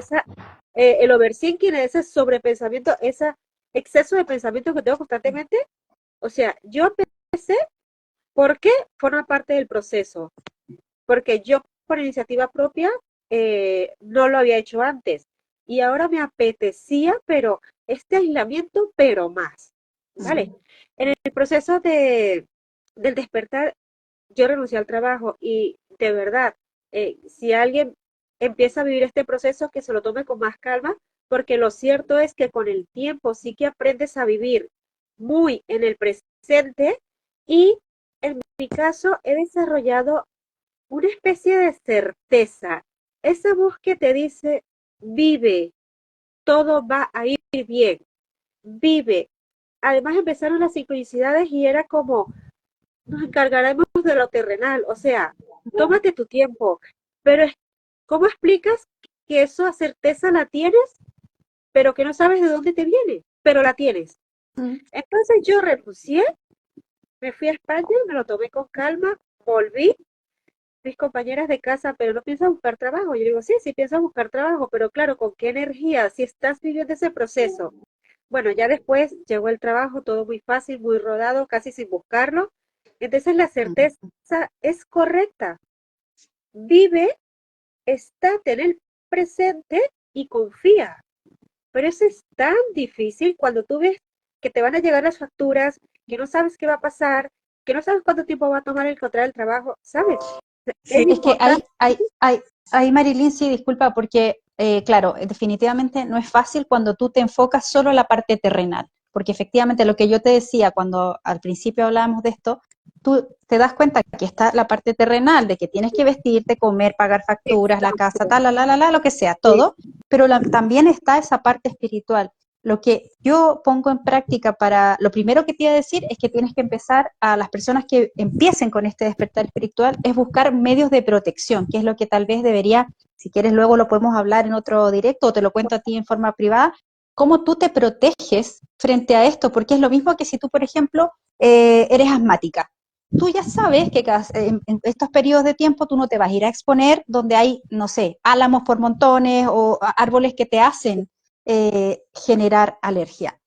el overthinking, ese sobrepensamiento, ese exceso de pensamiento que tengo constantemente. O sea, yo empecé porque forma parte del proceso, porque yo por iniciativa propia no lo había hecho antes y ahora me apetecía, pero este aislamiento, pero más, ¿vale? En el proceso del despertar, yo renuncié al trabajo y de verdad, si alguien empieza a vivir este proceso, que se lo tome con más calma, porque lo cierto es que con el tiempo sí que aprendes a vivir muy en el presente y en mi caso he desarrollado una especie de certeza, esa voz que te dice, vive, todo va a ir bien, vive. Además empezaron las sincronicidades y era como, nos encargaremos de lo terrenal, o sea, tómate tu tiempo, pero ¿cómo explicas que esa certeza la tienes, pero que no sabes de dónde te viene, pero la tienes?
Mm.
Entonces yo renuncié, me fui a España, me lo tomé con calma, volví mis compañeras de casa, pero no piensas buscar trabajo. Yo digo, sí, sí pienso buscar trabajo, pero claro, ¿con qué energía? Si estás viviendo ese proceso. Bueno, ya después llegó el trabajo, todo muy fácil, muy rodado, casi sin buscarlo. Entonces la certeza es correcta. Vive, estate en el presente y confía. Pero eso es tan difícil cuando tú ves que te van a llegar las facturas, que no sabes qué va a pasar, que no sabes cuánto tiempo va a tomar encontrar el trabajo, ¿sabes?
Sí.
Es
Es que
importante.
hay, Marilyn, sí, disculpa, porque, claro, definitivamente no es fácil cuando tú te enfocas solo en la parte terrenal, porque efectivamente lo que yo te decía cuando al principio hablábamos de esto, tú te das cuenta que está la parte terrenal, de que tienes que vestirte, comer, pagar facturas, la casa,
Exacto.
tal, lo que sea,
Sí.
todo, pero también está esa parte espiritual. Lo que yo pongo en práctica para, lo primero que te iba a decir es que tienes que empezar a las personas que empiecen con este despertar espiritual, es buscar medios de protección, que es lo que tal vez debería, si quieres luego lo podemos hablar en otro directo o te lo cuento a ti en forma privada, cómo tú te proteges frente a esto, porque es lo mismo que si tú, por ejemplo, eres asmática. Tú ya sabes que en estos periodos de tiempo tú no te vas a ir a exponer donde hay, no sé, álamos por montones o árboles que te hacen generar alergia.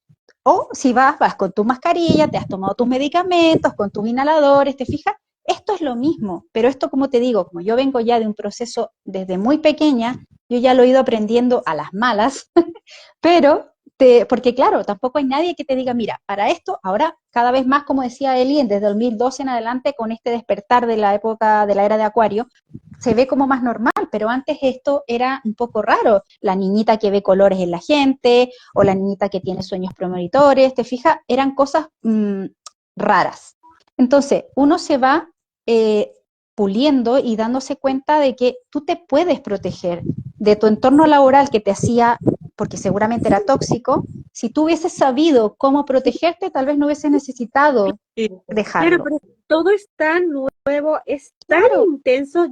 O si vas con tu mascarilla, te has tomado tus medicamentos, con tus inhaladores, ¿te fijas? Esto es lo mismo, pero esto, como te digo, como yo vengo ya de un proceso desde muy pequeña, yo ya lo he ido aprendiendo a las malas, pero, porque claro, tampoco hay nadie que te diga, mira, para esto, ahora cada vez más, como decía Eli, desde 2012 en adelante, con este despertar de la época de la era de Acuario, se ve como más normal, pero antes esto era un poco raro. La niñita que ve colores en la gente, o la niñita que tiene sueños premonitores, ¿te fijas? Eran cosas raras. Entonces, uno se va eh, puliendo y dándose cuenta de que tú te puedes proteger de tu entorno laboral que te hacía, porque seguramente era tóxico. Si tú hubieses sabido cómo protegerte, tal vez no hubieses necesitado
Sí.
Claro,
dejarlo.
pero todo es tan nuevo, es tan
Claro.
intenso,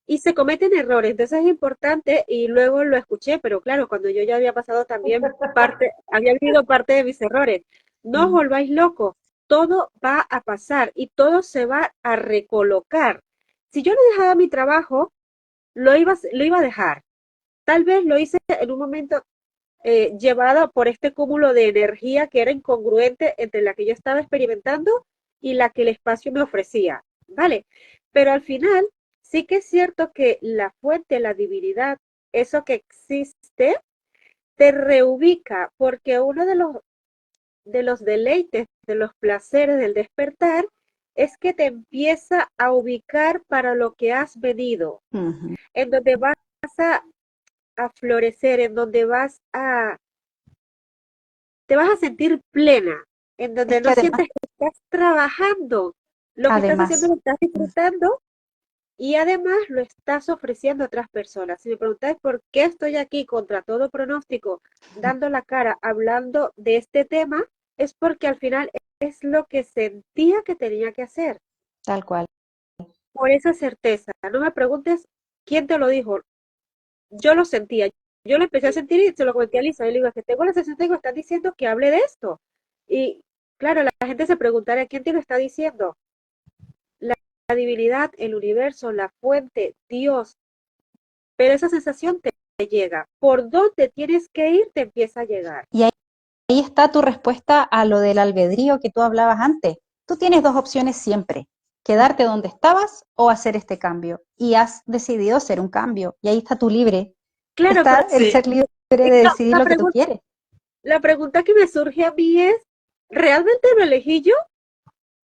y se cometen errores. Entonces es importante, y luego lo escuché, pero claro, cuando yo ya había pasado también había vivido parte de mis errores. No os volváis locos, todo va a pasar y todo se va a recolocar. Si yo no dejaba mi trabajo, lo iba a dejar. Tal vez lo hice en un momento llevada por este cúmulo de energía que era incongruente entre la que yo estaba experimentando y la que el espacio me ofrecía, ¿vale? Pero al final sí que es cierto que la fuente, la divinidad, eso que existe, te reubica, porque uno de los deleites, de los placeres del despertar, es que te empieza a ubicar para lo que has venido,
Uh-huh.
en donde vas a florecer, en donde te vas a sentir plena, en
Es
donde
que
no
además,
sientes que estás trabajando, lo que estás haciendo
además,
lo estás disfrutando y además lo estás ofreciendo a otras personas. Si me preguntáis por qué estoy aquí contra todo pronóstico, dando la cara, hablando de este tema, es porque al final es lo que sentía que tenía que hacer,
tal cual.
por esa certeza. No me preguntes quién te lo dijo, yo lo sentía, yo lo empecé a sentir y se lo comenté a Lisa, y le digo, es que tengo la sensación de que me están diciendo que hable de esto. Y claro, la gente se preguntará, ¿quién te lo está diciendo? La divinidad, el universo, la fuente, Dios, pero esa sensación te llega. Por dónde tienes que ir, te empieza a llegar.
Y ahí está tu respuesta a lo del albedrío que tú hablabas antes. Tú tienes dos opciones siempre, quedarte donde estabas o hacer este cambio. Y has decidido hacer un cambio. Y ahí está tu libre.
Claro,
Está
pero
el
Sí.
ser libre de decidir
la
lo que tú
pregunta,
quieres.
la pregunta que me surge a mí es, ¿realmente lo elegí yo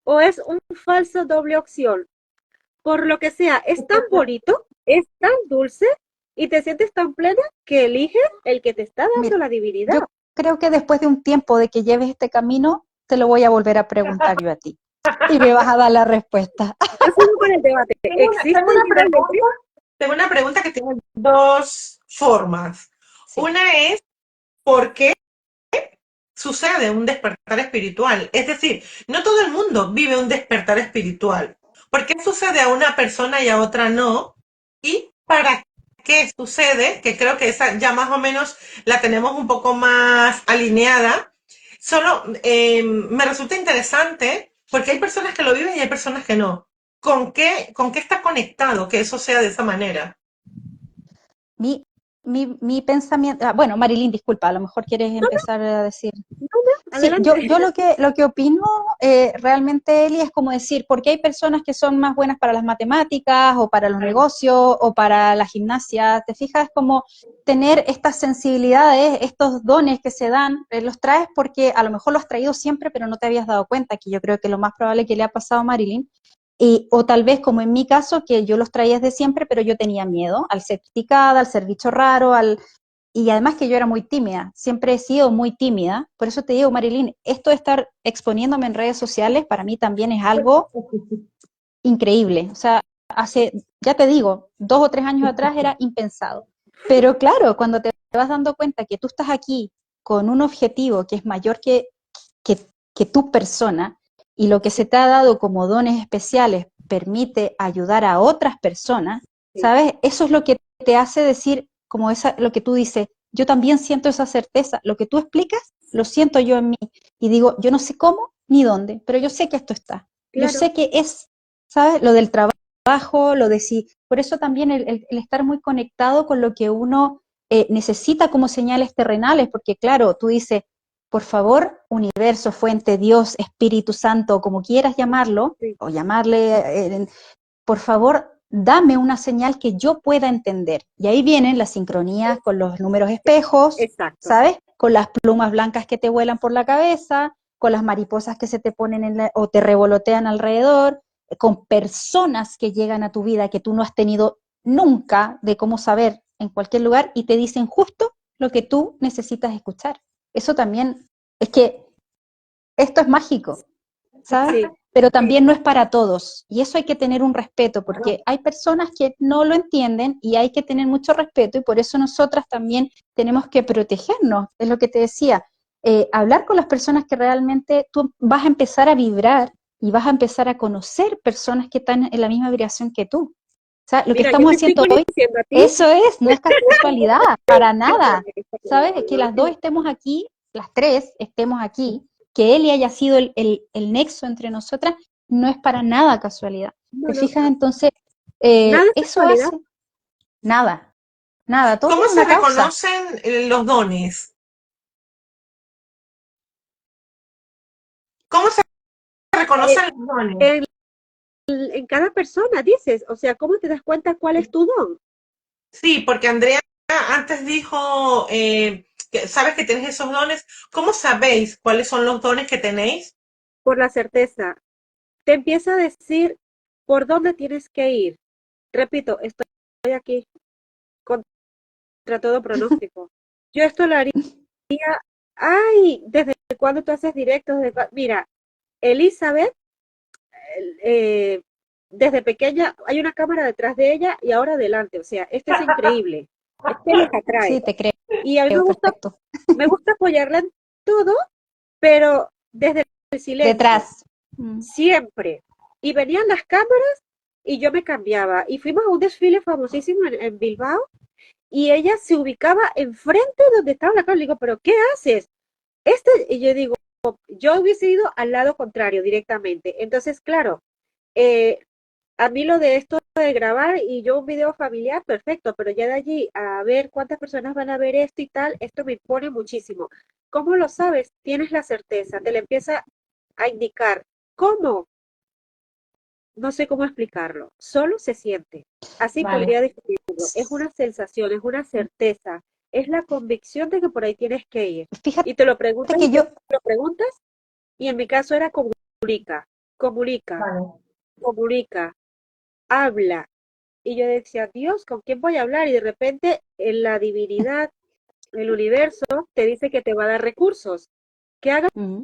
o es un falso doble opción? Por lo que sea, es tan bonito, es tan dulce y te sientes tan plena que eliges el que te está
Mira,
dando la divinidad.
yo creo que después de un tiempo de que lleves este camino, te lo voy a volver a preguntar yo a ti. Y me vas a dar la respuesta.
Yo sigo con el debate. ¿Existe
Tengo
el
una
libre
pregunta,
albedrío?
tengo una pregunta que tiene dos formas.
Sí.
Una es, ¿por qué sucede un despertar espiritual? Es decir, no todo el mundo vive un despertar espiritual. ¿Por qué sucede a una persona y a otra no? ¿Y para qué sucede? Que creo que esa ya más o menos la tenemos un poco más alineada. Solo me resulta interesante porque hay personas que lo viven y hay personas que no. ¿Con qué está conectado que eso sea de esa manera?
mi pensamiento, bueno, Marilyn, disculpa, a lo mejor quieres empezar a decir. Sí,
Adelante.
yo lo que opino realmente, Eli, es como decir, porque hay personas que son más buenas para las matemáticas o para los negocios o para la gimnasia, ¿te fijas? Es como tener estas sensibilidades, estos dones que se dan, los traes porque a lo mejor los has traído siempre, pero no te habías dado cuenta, que yo creo que lo más probable que le ha pasado a Marilyn, o tal vez como en mi caso, que yo los traía desde siempre, pero yo tenía miedo al ser criticada, al ser bicho raro, y además que yo era muy tímida, siempre he sido muy tímida, por eso te digo, Marilyn, esto de estar exponiéndome en redes sociales para mí también es algo increíble, o sea, hace, ya te digo, 2 o 3 años atrás era impensado, pero claro, cuando te vas dando cuenta que tú estás aquí con un objetivo que es mayor que, que tu persona, y lo que se te ha dado como dones especiales permite ayudar a otras personas,
Sí,
¿sabes? Eso es lo que te hace decir, como lo que tú dices, yo también siento esa certeza, lo que tú explicas, lo siento yo en mí, y digo, yo no sé cómo ni dónde, pero yo sé que esto está, yo
claro.
sé que es, ¿sabes? Lo del trabajo, lo de sí, por eso también el estar muy conectado con lo que uno necesita como señales terrenales, porque claro, tú dices, por favor, universo, fuente, Dios, Espíritu Santo, como quieras llamarlo,
Sí,
o llamarle, por favor, dame una señal que yo pueda entender. Y ahí vienen las sincronías con los números espejos,
exacto.
¿sabes? Con las plumas blancas que te vuelan por la cabeza, con las mariposas que se te ponen o te revolotean alrededor, con personas que llegan a tu vida que tú no has tenido nunca de cómo saber en cualquier lugar y te dicen justo lo que tú necesitas escuchar. Eso también, es que esto es mágico, ¿sabes?
Sí,
Pero
sí,
también no es para todos. Y eso hay que tener un respeto, porque hay personas que no lo entienden y hay que tener mucho respeto y por eso nosotras también tenemos que protegernos. Es lo que te decía, hablar con las personas que realmente tú vas a empezar a vibrar y vas a empezar a conocer personas que están en la misma vibración que tú. O sea, lo que
mira, yo
estamos
te estoy
haciendo hoy,
conociendo a ti.
eso es, no es casualidad, para nada. ¿Sabes? Que
No,
las dos estemos aquí, las tres estemos aquí, que él haya sido el nexo entre nosotras, no es para nada casualidad.
no,
¿Te
no,
fijas? Entonces,
nada es
eso
casualidad.
hace nada, nada, todo
¿Cómo
tiene
se
una causa.
reconocen los dones? ¿Cómo se
Eh,
reconocen los dones?
en, en cada persona, dices, o sea, ¿cómo te das cuenta cuál es tu don?
Sí, porque Andrea antes dijo que sabes que tienes esos dones. ¿Cómo sabéis cuáles son los dones que tenéis?
Por la certeza. Te empieza a decir por dónde tienes que ir. Repito, estoy aquí contra todo pronóstico. Yo esto lo haría, ay, ¿desde cuándo tú haces directos? Mira, Elizabeth, eh, desde pequeña hay una cámara detrás de ella y ahora delante, o sea, esto es increíble. Esto es lo que atrae.
Sí, te creo,
Y a mí
perfecto.
me gusta apoyarla en todo, pero desde el silencio,
Detrás. Mm.
siempre. Y venían las cámaras y yo me cambiaba. Y fuimos a un desfile famosísimo en Bilbao y ella se ubicaba enfrente donde estaba la cámara. Le digo, ¿pero qué haces? Y yo digo, yo hubiese ido al lado contrario directamente. Entonces, claro, eh, a mí lo de esto de grabar y yo un video familiar, perfecto, pero ya de allí a ver cuántas personas van a ver esto y tal, esto me impone muchísimo. ¿Cómo lo sabes? Tienes la certeza, te la empieza a indicar. ¿Cómo? No sé cómo explicarlo, solo se siente. Así
Vale.
podría describirlo. Es una sensación, es una certeza, es la convicción de que por ahí tienes que ir.
Fíjate
Y te lo preguntas y
que
te
yo,
lo preguntas, y en mi caso era comunica, comunica,
Vale.
comunica, habla. Y yo decía, Dios, ¿con quién voy a hablar? Y de repente en la divinidad, el universo, te dice que te va a dar recursos, que hagas
mm,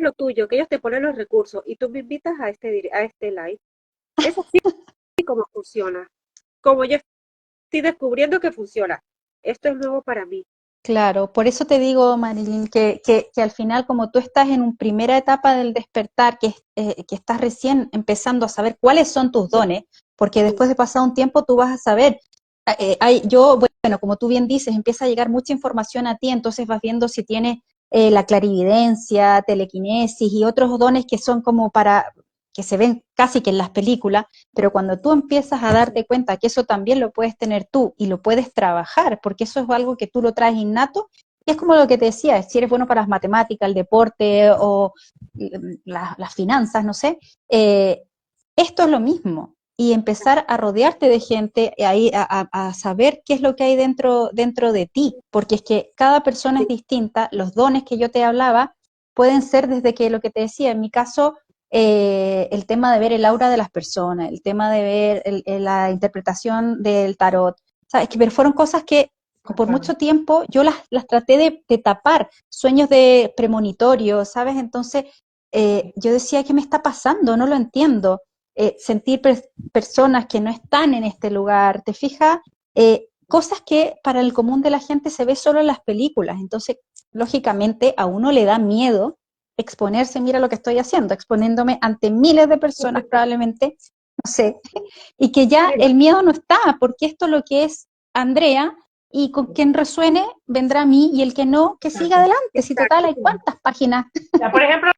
lo tuyo, que ellos te ponen los recursos y tú me invitas a este live. Es así como funciona. Como yo estoy descubriendo que funciona. Esto es nuevo para mí.
claro, por eso te digo, Marilyn, que al final, como tú estás en una primera etapa del despertar, que estás recién empezando a saber cuáles son tus dones, porque
Sí,
después de pasar un tiempo tú vas a saber, bueno, como tú bien dices, empieza a llegar mucha información a ti, entonces vas viendo si tienes la clarividencia, telequinesis y otros dones que son como que se ven casi que en las películas, pero cuando tú empiezas a darte cuenta que eso también lo puedes tener tú y lo puedes trabajar, porque eso es algo que tú lo traes innato, y es como lo que te decía, si eres bueno para las matemáticas, el deporte o las finanzas, no sé, esto es lo mismo. Y empezar a rodearte de gente, a saber qué es lo que hay dentro de ti, porque es que cada persona es distinta, los dones que yo te hablaba pueden ser desde que lo que te decía, en mi caso, el tema de ver el aura de las personas, el tema de ver la interpretación del tarot, ¿sabes? Pero fueron cosas que por mucho tiempo yo las traté de tapar, sueños de premonitorio, ¿sabes? Entonces yo decía, ¿qué me está pasando? No lo entiendo. Sentir personas que no están en este lugar, ¿te fijas? Cosas que para el común de la gente se ve solo en las películas, entonces lógicamente a uno le da miedo exponerse, mira lo que estoy haciendo, exponiéndome ante miles de personas probablemente, no sé, y que ya el miedo no está, porque esto es lo que es Andrea, y con quien resuene vendrá a mí, y el que no, que siga adelante, si total hay cuántas páginas.
Ya, por ejemplo,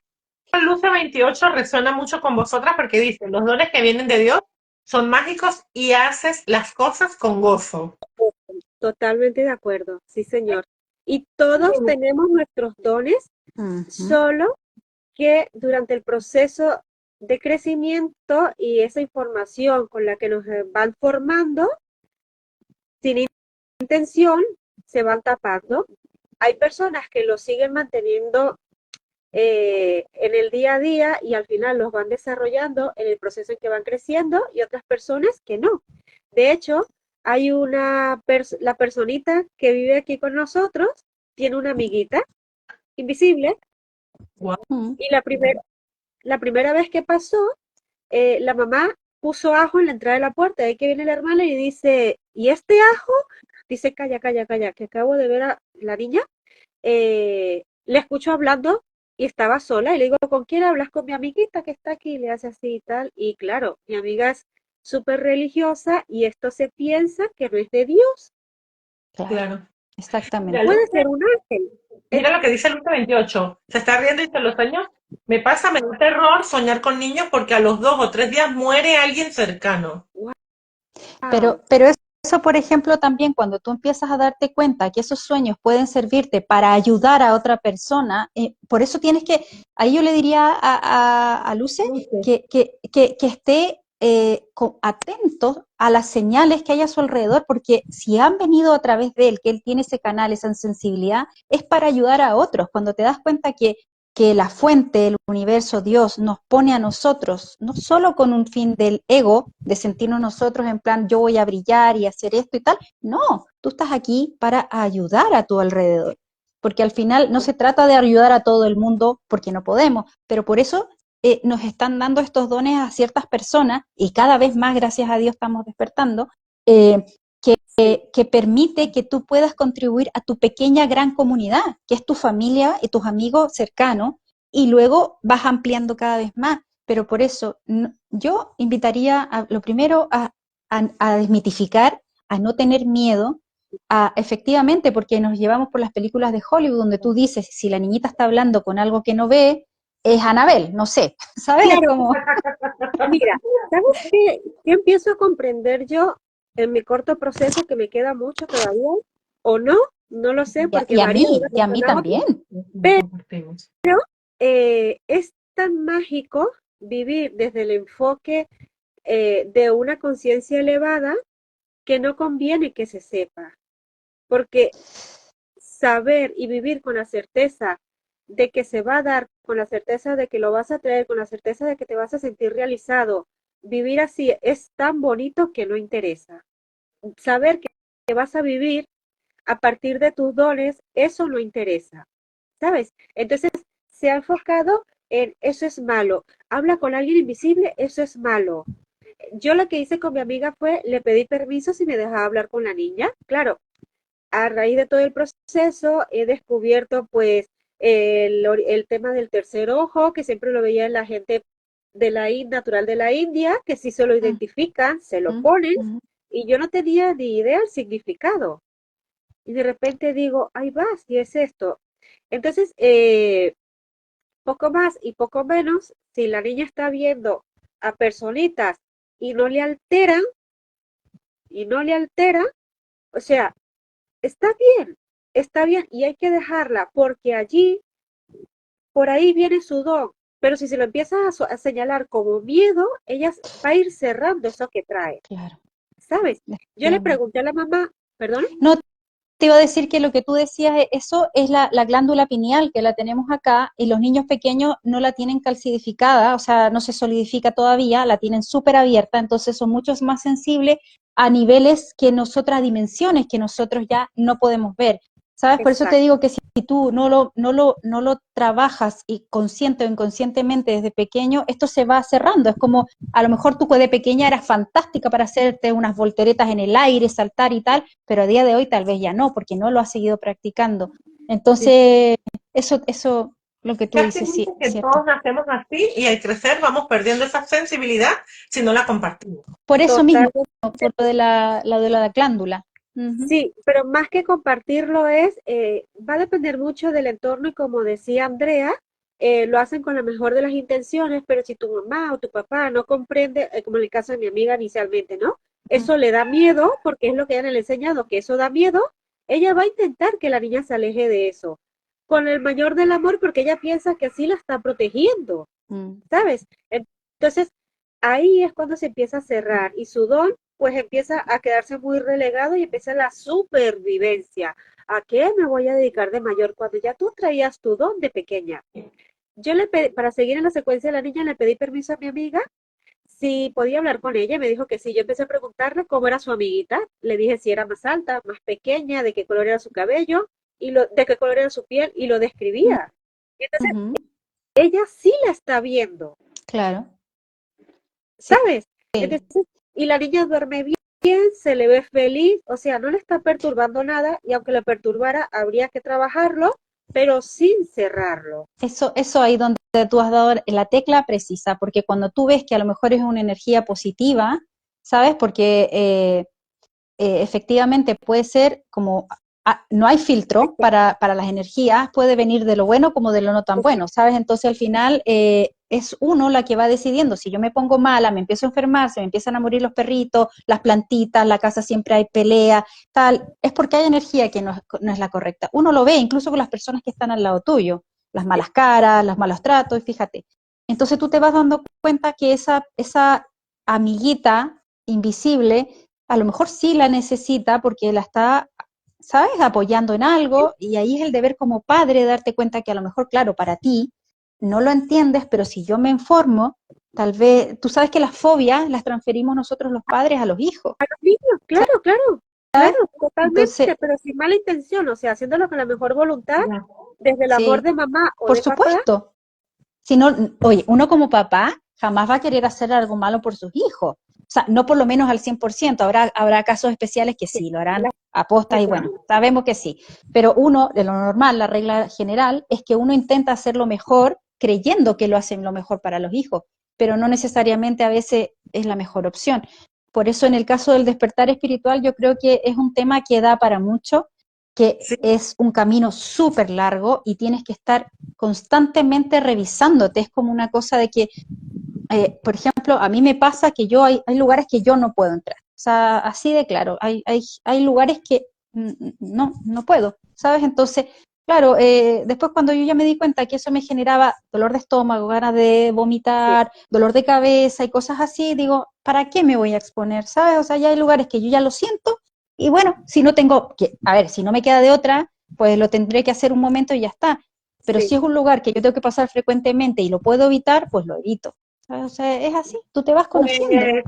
Luce 28 resuena mucho con vosotras porque dice, los dones que vienen de Dios son mágicos y haces las cosas con gozo.
Totalmente de acuerdo, sí, señor. Y todos tenemos nuestros dones, solo que durante el proceso de crecimiento y esa información con la que nos van formando, sin intención, se van tapando. Hay personas que lo siguen manteniendo en el día a día y al final los van desarrollando en el proceso en que van creciendo y otras personas que no. De hecho, hay la personita que vive aquí con nosotros, tiene una amiguita invisible y la primera vez que pasó, la mamá puso ajo en la entrada de la puerta, ahí que viene la hermana y dice, ¿y este ajo? Dice, calla, calla, calla, que acabo de ver a la niña, le escucho hablando y estaba sola y le digo, ¿con quién hablas? Con mi amiguita que está aquí, le hace así y tal, y claro, mi amiga es súper religiosa y esto se piensa que no es de Dios,
Claro.
Exactamente.
puede ser un ángel.
Mira lo que dice Luce 28. Se está riendo y dice, los sueños me pasa, me da terror soñar con niños porque a los 2 o 3 días muere alguien cercano.
Wow.
Pero eso, por ejemplo, también cuando tú empiezas a darte cuenta que esos sueños pueden servirte para ayudar a otra persona, por eso tienes que, ahí yo le diría a Luce que esté atento a las señales que hay a su alrededor, porque si han venido a través de él, que él tiene ese canal, esa sensibilidad, es para ayudar a otros. Cuando te das cuenta que la fuente, el universo, Dios, nos pone a nosotros, no solo con un fin del ego, de sentirnos nosotros en plan, yo voy a brillar y hacer esto y tal, no, tú estás aquí para ayudar a tu alrededor, porque al final no se trata de ayudar a todo el mundo porque no podemos, pero por eso nos están dando estos dones a ciertas personas y cada vez más, gracias a Dios, estamos despertando, que permite que tú puedas contribuir a tu pequeña gran comunidad, que es tu familia y tus amigos cercanos, y luego vas ampliando cada vez más. Pero por eso yo invitaría lo primero a desmitificar, a no tener miedo, efectivamente, porque nos llevamos por las películas de Hollywood, donde tú dices, si la niñita está hablando con algo que no ve, es Anabel, no sé, ¿sabes?
Claro.
Como...
Mira, ¿sabes qué? Yo empiezo a comprender yo en mi corto proceso que me queda mucho todavía, o no, no lo sé, porque
y a
varía de
mí,
una
y a mí
persona a otra,
también.
pero es tan mágico vivir desde el enfoque de una conciencia elevada que no conviene que se sepa, porque saber y vivir con la certeza de que se va a dar, con la certeza de que lo vas a traer, con la certeza de que te vas a sentir realizado, vivir así es tan bonito que no interesa. Saber que vas a vivir a partir de tus dones, eso no interesa, ¿sabes? Entonces se ha enfocado en eso es malo. Habla con alguien invisible, eso es malo. Yo lo que hice con mi amiga fue, le pedí permiso si me dejaba hablar con la niña. Claro, a raíz de todo el proceso he descubierto pues el tema del tercer ojo, que siempre lo veía en la gente de natural de la India, que si se lo identifican, se lo ponen, y yo no tenía ni idea del significado. Y de repente digo, ahí va, si es esto. Entonces, poco más y poco menos, si la niña está viendo a personitas y no le alteran, y no le alteran, o sea, está bien y hay que dejarla porque allí, por ahí viene su don. Pero si se lo empiezas a señalar como miedo, ella va a ir cerrando eso que trae,
Claro,
¿sabes? Yo le
efectivamente.
pregunté a la mamá, perdón,
No, te iba a decir que lo que tú decías, eso es la glándula pineal que la tenemos acá y los niños pequeños no la tienen calcificada, o sea, no se solidifica todavía, la tienen súper abierta, entonces son muchos más sensibles a niveles que nosotras, a dimensiones que nosotros ya no podemos ver. ¿Sabes? Por eso te
exacto,
digo que si tú no lo trabajas y consciente o inconscientemente desde pequeño, esto se va cerrando. Es como, a lo mejor tú de pequeña eras fantástica para hacerte unas volteretas en el aire, saltar y tal, pero a día de hoy tal vez ya no, porque no lo has seguido practicando.
sí,
Entonces, eso, lo que tú
Casi
dices, sí,
dice
es
que
cierto.
todos nacemos así y al crecer vamos perdiendo esa sensibilidad si no la compartimos.
Por eso mismo,
totalmente.
por lo de la glándula. Ujú,
Sí, pero más que compartirlo va a depender mucho del entorno y como decía Andrea, lo hacen con la mejor de las intenciones, pero si tu mamá o tu papá no comprende, como en el caso de mi amiga inicialmente, ¿no? Eso le da miedo porque es lo que ella le ha enseñado, que eso da miedo, ella va a intentar que la niña se aleje de eso, con el mayor del amor porque ella piensa que así la está protegiendo.
mm,
¿Sabes? Entonces, ahí es cuando se empieza a cerrar y su don pues empieza a quedarse muy relegado y empieza la supervivencia. ¿A qué me voy a dedicar de mayor? Cuando ya tú traías tu don de pequeña. Yo le pedí, para seguir en la secuencia de la niña, le pedí permiso a mi amiga si podía hablar con ella. Me dijo que sí. Yo empecé a preguntarle cómo era su amiguita. Le dije si era más alta, más pequeña, de qué color era su cabello y de qué color era su piel y lo
mm,
describía. Y entonces,
ujú,
ella sí la está viendo.
claro, sí,
¿Sabes? Entonces, y la niña duerme bien, se le ve feliz, o sea, no le está perturbando nada y aunque le perturbara, habría que trabajarlo, pero sin cerrarlo.
eso ahí donde tú has dado la tecla precisa, porque cuando tú ves que a lo mejor es una energía positiva, ¿sabes? Porque efectivamente puede ser como, no hay filtro para las energías, puede venir de lo bueno como de lo no tan bueno, ¿sabes? Entonces al final es uno la que va decidiendo, si yo me pongo mala, me empiezo a enfermar, se me empiezan a morir los perritos, las plantitas, la casa siempre hay pelea, tal, es porque hay energía que no es la correcta. Uno lo ve incluso con las personas que están al lado tuyo, las malas caras, los malos tratos, y fíjate. Entonces tú te vas dando cuenta que esa amiguita invisible a lo mejor sí la necesita porque la está, ¿sabes?, apoyando en algo y ahí es el deber como padre darte cuenta que a lo mejor, claro, para ti no lo entiendes, pero si yo me informo, tal vez, tú sabes que las fobias las transferimos nosotros los padres a los hijos,
A los niños, claro, claro,
¿sabes?
claro,
Entonces,
totalmente, pero sin mala intención, o sea, haciéndolo con la mejor voluntad,
Ya.
desde el amor
sí,
de mamá o
por
de papá.
supuesto. Si no, oye, uno como papá jamás va a querer hacer algo malo por sus hijos. O sea, no por lo menos al 100%. Habrá casos especiales que sí, lo harán a postas
Sí,
y
claro.
bueno, sabemos que sí. Pero uno, de lo normal, la regla general es que uno intenta hacerlo mejor creyendo que lo hacen lo mejor para los hijos, pero no necesariamente a veces es la mejor opción. Por eso en el caso del despertar espiritual yo creo que es un tema que da para mucho, que
Sí,
es un camino súper largo y tienes que estar constantemente revisándote. Es como una cosa de que, por ejemplo, a mí me pasa que hay lugares que yo no puedo entrar. O sea, así de claro, hay lugares que no puedo, ¿sabes? Entonces, claro, después cuando yo ya me di cuenta que eso me generaba dolor de estómago, ganas de
Sí,
vomitar, dolor de cabeza y cosas así, digo, ¿para qué me voy a exponer? ¿Sabes? O sea, ya hay lugares que yo ya lo siento y bueno, si no tengo, a ver, si no me queda de otra, pues lo tendré que hacer un momento y ya está. Pero si
sí.
es un lugar que yo tengo que pasar frecuentemente y lo puedo evitar, pues lo evito. O sea, es así, tú te vas conociendo.
pues,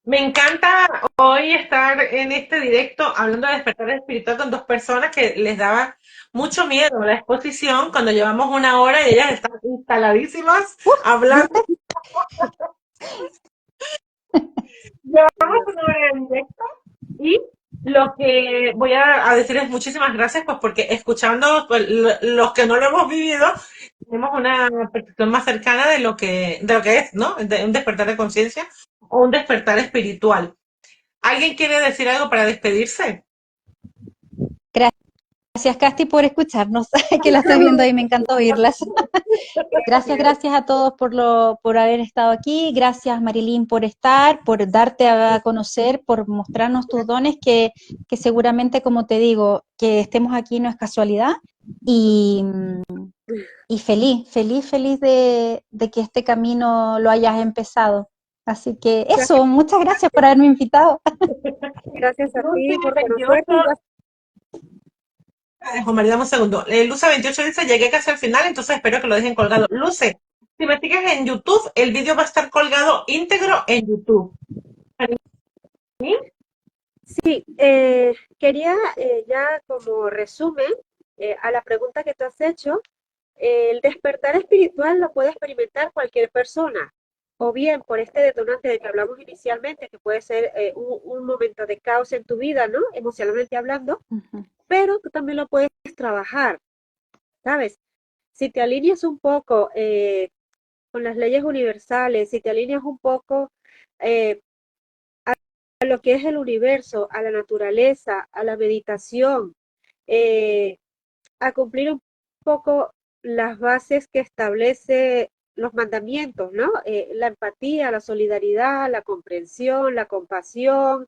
me encanta hoy estar en este directo hablando de despertar espiritual con dos personas que les daba mucho miedo la exposición cuando llevamos una hora y ellas están instaladísimas hablando. Llevamos una hora de directo y lo que voy a decir es muchísimas gracias, pues porque escuchando pues, los que no lo hemos vivido, tenemos una percepción más cercana de lo que es, ¿no? De un despertar de conciencia o un despertar espiritual. ¿Alguien quiere decir algo para despedirse?
Gracias Gracias, Casti, por escucharnos, que la estoy viendo ahí, me encanta oírlas. Gracias a todos por haber estado aquí. Gracias, Marilyn, por estar, por darte a conocer, por mostrarnos tus dones, que seguramente, como te digo, que estemos aquí no es casualidad. Y, y feliz de que este camino lo hayas empezado. Así que eso, muchas gracias por haberme invitado.
Gracias a ti
Luce
por
28,
conocerte.
Juan María, dame un segundo. Luce 28 dice, llegué casi al final, entonces espero que lo dejen colgado. Luce, si me sigues en YouTube, el vídeo va a estar colgado íntegro en YouTube.
Sí, quería ya como resumen a la pregunta que tú has hecho, el despertar espiritual lo puede experimentar cualquier persona, o bien por este detonante del que hablamos inicialmente, que puede ser un momento de caos en tu vida, ¿no? Emocionalmente hablando, pero tú también lo puedes trabajar, ¿sabes? Si te alineas un poco con las leyes universales, si te alineas un poco eh, a lo que es el universo, a la naturaleza, a la meditación, eh, a cumplir un poco las bases que establece los mandamientos, ¿no? La empatía, la solidaridad, la comprensión, la compasión,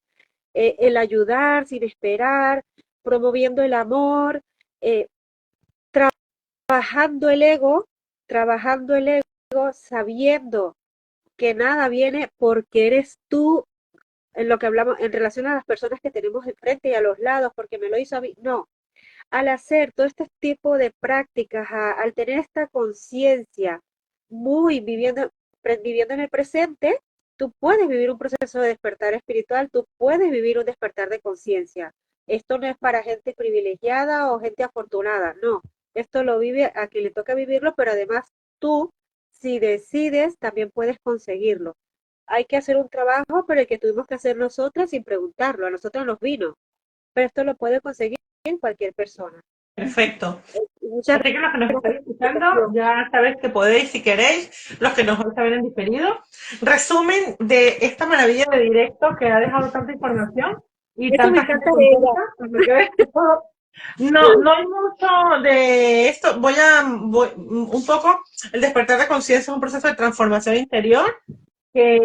el ayudar sin esperar, promoviendo el amor, eh, trabajando el ego, trabajando el ego, sabiendo que nada viene porque eres tú, en lo que hablamos en relación a las personas que tenemos enfrente y a los lados, porque me lo hizo a mí. No, al hacer todo este tipo de prácticas, al tener esta conciencia muy viviendo en el presente, tú puedes vivir un proceso de despertar espiritual, tú puedes vivir un despertar de conciencia. Esto no es para gente privilegiada o gente afortunada, no. Esto lo vive a quien le toca vivirlo, pero además tú, si decides, también puedes conseguirlo. Hay que hacer un trabajo, pero el que tuvimos que hacer nosotras sin preguntarlo, a nosotros nos vino, pero esto lo puede conseguir cualquier persona.
Perfecto.
Muchas
Así que los que nos estáis escuchando,
gracias.
ya sabéis que podéis, si queréis, los que nos vais a ver en diferido. Resumen de esta maravilla de directo que ha dejado tanta información y
Eso me
tanta gente
encanta de ella.
contenta. Porque ves que no hay mucho de esto. Voy un poco, el despertar de conciencia es un proceso de transformación interior que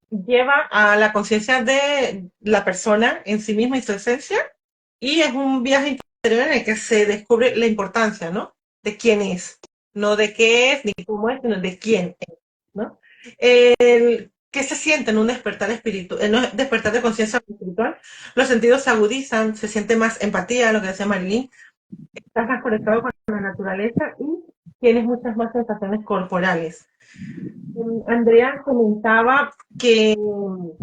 lleva a la conciencia de la persona en sí misma y su esencia, y es un viaje interior en el que se descubre la importancia, ¿no? De quién es, no de qué es ni cómo es, sino de quién es, ¿no? ¿Qué se siente en un despertar espiritual, en un despertar de conciencia espiritual? Los sentidos se agudizan, se siente más empatía, lo que decía Marilyn, estás más conectado con la naturaleza y tienes muchas más sensaciones corporales. Andrea comentaba que un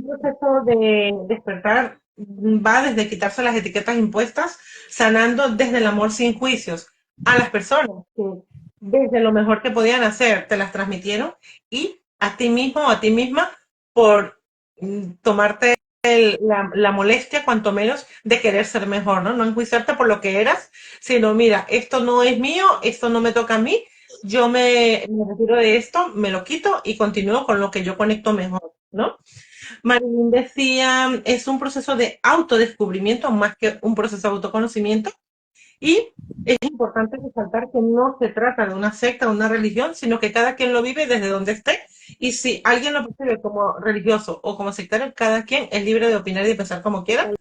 proceso de despertar va desde quitarse las etiquetas impuestas, sanando desde el amor sin juicios a las personas que desde lo mejor que podían hacer te las transmitieron, y a ti mismo o a ti misma por tomarte la molestia, cuanto menos, de querer ser mejor, ¿no? No enjuiciarte por lo que eras, sino mira, esto no es mío, esto no me toca a mí, yo me retiro de esto, me lo quito y continúo con lo que yo conecto mejor, ¿no? Marilyn decía, es un proceso de autodescubrimiento más que un proceso de autoconocimiento, y es importante resaltar que no se trata de una secta o una religión, sino que cada quien lo vive desde donde esté, y si alguien lo percibe como religioso o como sectario, cada quien es libre de opinar y de pensar como quiera,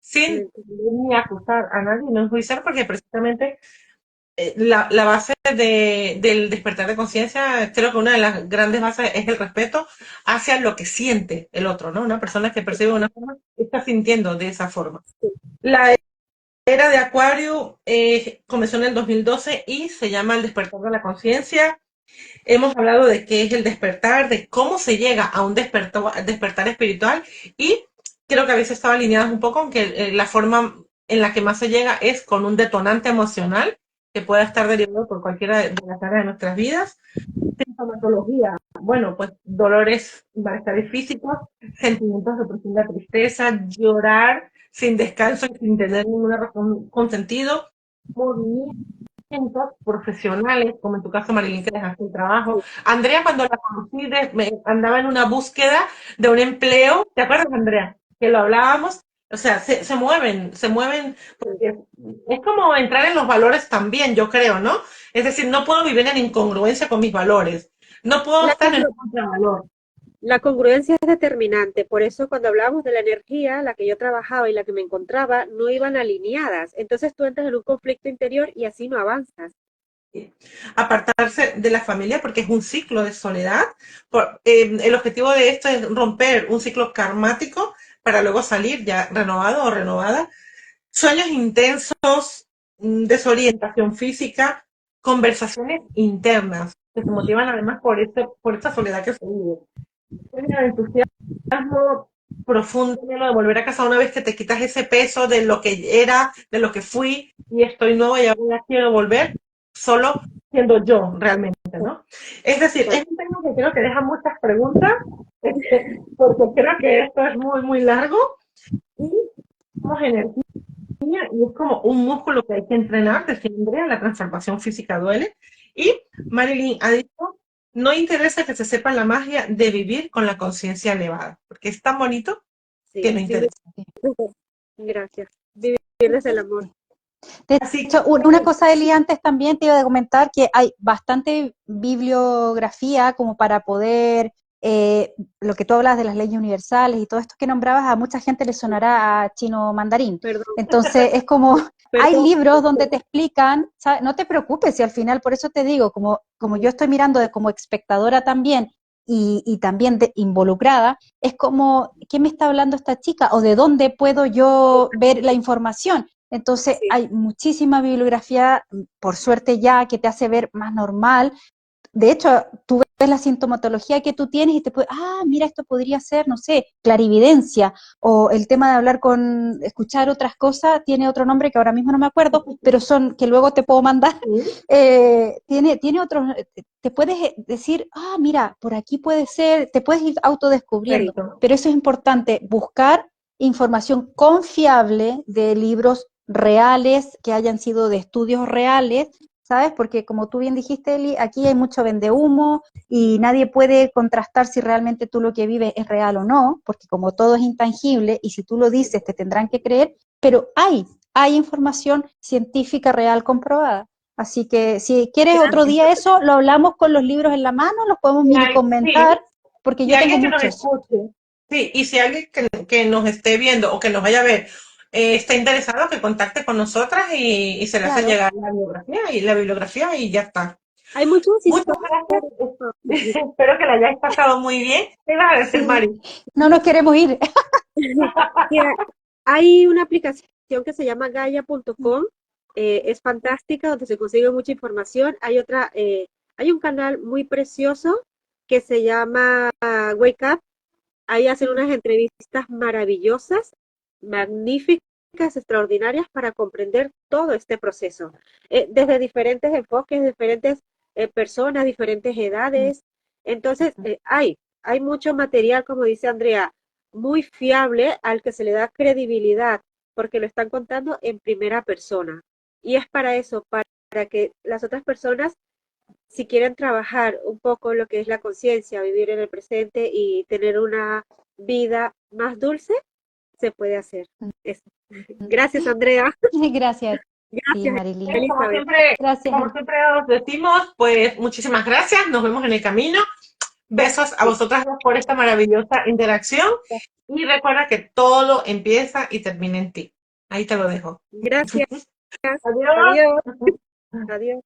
sin ni acusar a nadie, no enjuiciar, porque precisamente la base del despertar de conciencia, creo que una de las grandes bases es el respeto hacia lo que siente el otro, ¿no? Una persona que percibe de una forma está sintiendo de esa forma. La era de Acuario comenzó en el 2012 y se llama El despertar de la conciencia. Hemos hablado de qué es el despertar, de cómo se llega a un despertar espiritual, y creo que a veces estaba alineadas un poco en que la forma en la que más se llega es con un detonante emocional que pueda estar derivado por cualquiera de las áreas de nuestras vidas. Sintomatología, bueno, pues dolores, malestares físicos, sentimientos de profunda tristeza, llorar sin descanso y sin tener ninguna razón con sentido, movimientos profesionales, como en tu caso, Marilyn, que dejaste el trabajo. Andrea, cuando la conocí, andaba en una búsqueda de un empleo. ¿Te acuerdas, Andrea? Que lo hablábamos. O sea, se mueven, porque es como entrar en los valores también, yo creo, ¿no? Es decir, no puedo vivir en incongruencia con mis valores, no puedo
La,
estar en
congru-
contravalor.
la congruencia es determinante, por eso cuando hablamos de la energía, la que yo trabajaba y la que me encontraba no iban alineadas. Entonces tú entras en un conflicto interior y así no avanzas.
Apartarse de la familia porque es un ciclo de soledad. El objetivo de esto es romper un ciclo karmático para luego salir ya renovado o renovada. Sueños intensos, desorientación física, conversaciones internas que se motivan además por esta soledad que se vive. Sueño de entusiasmo profundo de volver a casa una vez que te quitas ese peso de lo que era, de lo que fui y estoy nuevo y ahora quiero volver solo siendo yo realmente, ¿no? Es decir, es un tema que creo que deja muchas preguntas, porque creo que esto es muy, muy largo y somos energía y es como un músculo que hay que entrenar, decía Andrea, la transformación física duele. Y Marilyn ha dicho, no interesa que se sepa la magia de vivir con la conciencia elevada, porque es tan bonito que
Sí,
no
vivir.
interesa.
Gracias. Vivir desde el amor.
De
Así
hecho, una cosa, Eli, antes también te iba a comentar que hay bastante bibliografía como para poder, lo que tú hablas de las leyes universales y todo esto que nombrabas, a mucha gente le sonará a chino mandarín.
Perdón,
Entonces, es como, hay
perdón.
libros donde te explican, ¿sabes? No te preocupes, si al final, por eso te digo, como yo estoy mirando como espectadora también y también involucrada, es como, ¿qué me está hablando esta chica? ¿O de dónde puedo yo ver la información? Entonces
Sí,
hay muchísima bibliografía, por suerte ya, que te hace ver más normal. De hecho, tú ves la sintomatología que tú tienes y te puedes, mira, esto podría ser, no sé, clarividencia, o el tema de hablar con, escuchar otras cosas, tiene otro nombre que ahora mismo no me acuerdo, pero son, que luego te puedo mandar, tiene otros, te puedes decir, mira, por aquí puede ser, te puedes ir autodescubriendo,
clarito.
pero eso es importante, buscar información confiable de libros reales, que hayan sido de estudios reales, ¿sabes? Porque como tú bien dijiste, Eli, aquí hay mucho vendehumo y nadie puede contrastar si realmente tú lo que vives es real o no, porque como todo es intangible y si tú lo dices te tendrán que creer, pero hay información científica real comprobada. Así que si quieres otro
gracias.
día eso, lo hablamos con los libros en la mano, los podemos
Y
mini comentar,
sí,
porque
y
yo tengo
alguien que nos
muchos.
escuche, sí, y si alguien que nos esté viendo o que nos vaya a ver está interesado, que contacte con nosotras y se le hace
Claro.
llegar la bibliografía y ya está.
Hay muchas
Muchas
historias.
gracias. Espero que la hayáis pasado muy bien. ¿Qué ibas a decir,
Sí,
Mari?
no nos queremos ir.
Mira, hay una aplicación que se llama Gaia.com, es fantástica, donde se consigue mucha información. Hay un canal muy precioso que se llama Wake Up. Ahí hacen unas entrevistas maravillosas, magníficas, extraordinarias para comprender todo este proceso, desde diferentes enfoques, diferentes personas, diferentes edades. Entonces, hay mucho material, como dice Andrea, muy fiable al que se le da credibilidad, porque lo están contando en primera persona. Y es para eso, para que las otras personas, si quieren trabajar un poco lo que es la conciencia, vivir en el presente y tener una vida más dulce, se puede hacer eso. Gracias, Andrea.
Gracias. Sí,
Gracias,
Marilyn.
Bueno,
Elizabeth.
Gracias.
como siempre os decimos, pues muchísimas gracias. Nos vemos en el camino. Besos a vosotras dos por esta maravillosa interacción. Y recuerda que todo empieza y termina en ti. Ahí te lo dejo.
Gracias.
Adiós.
Adiós. Adiós.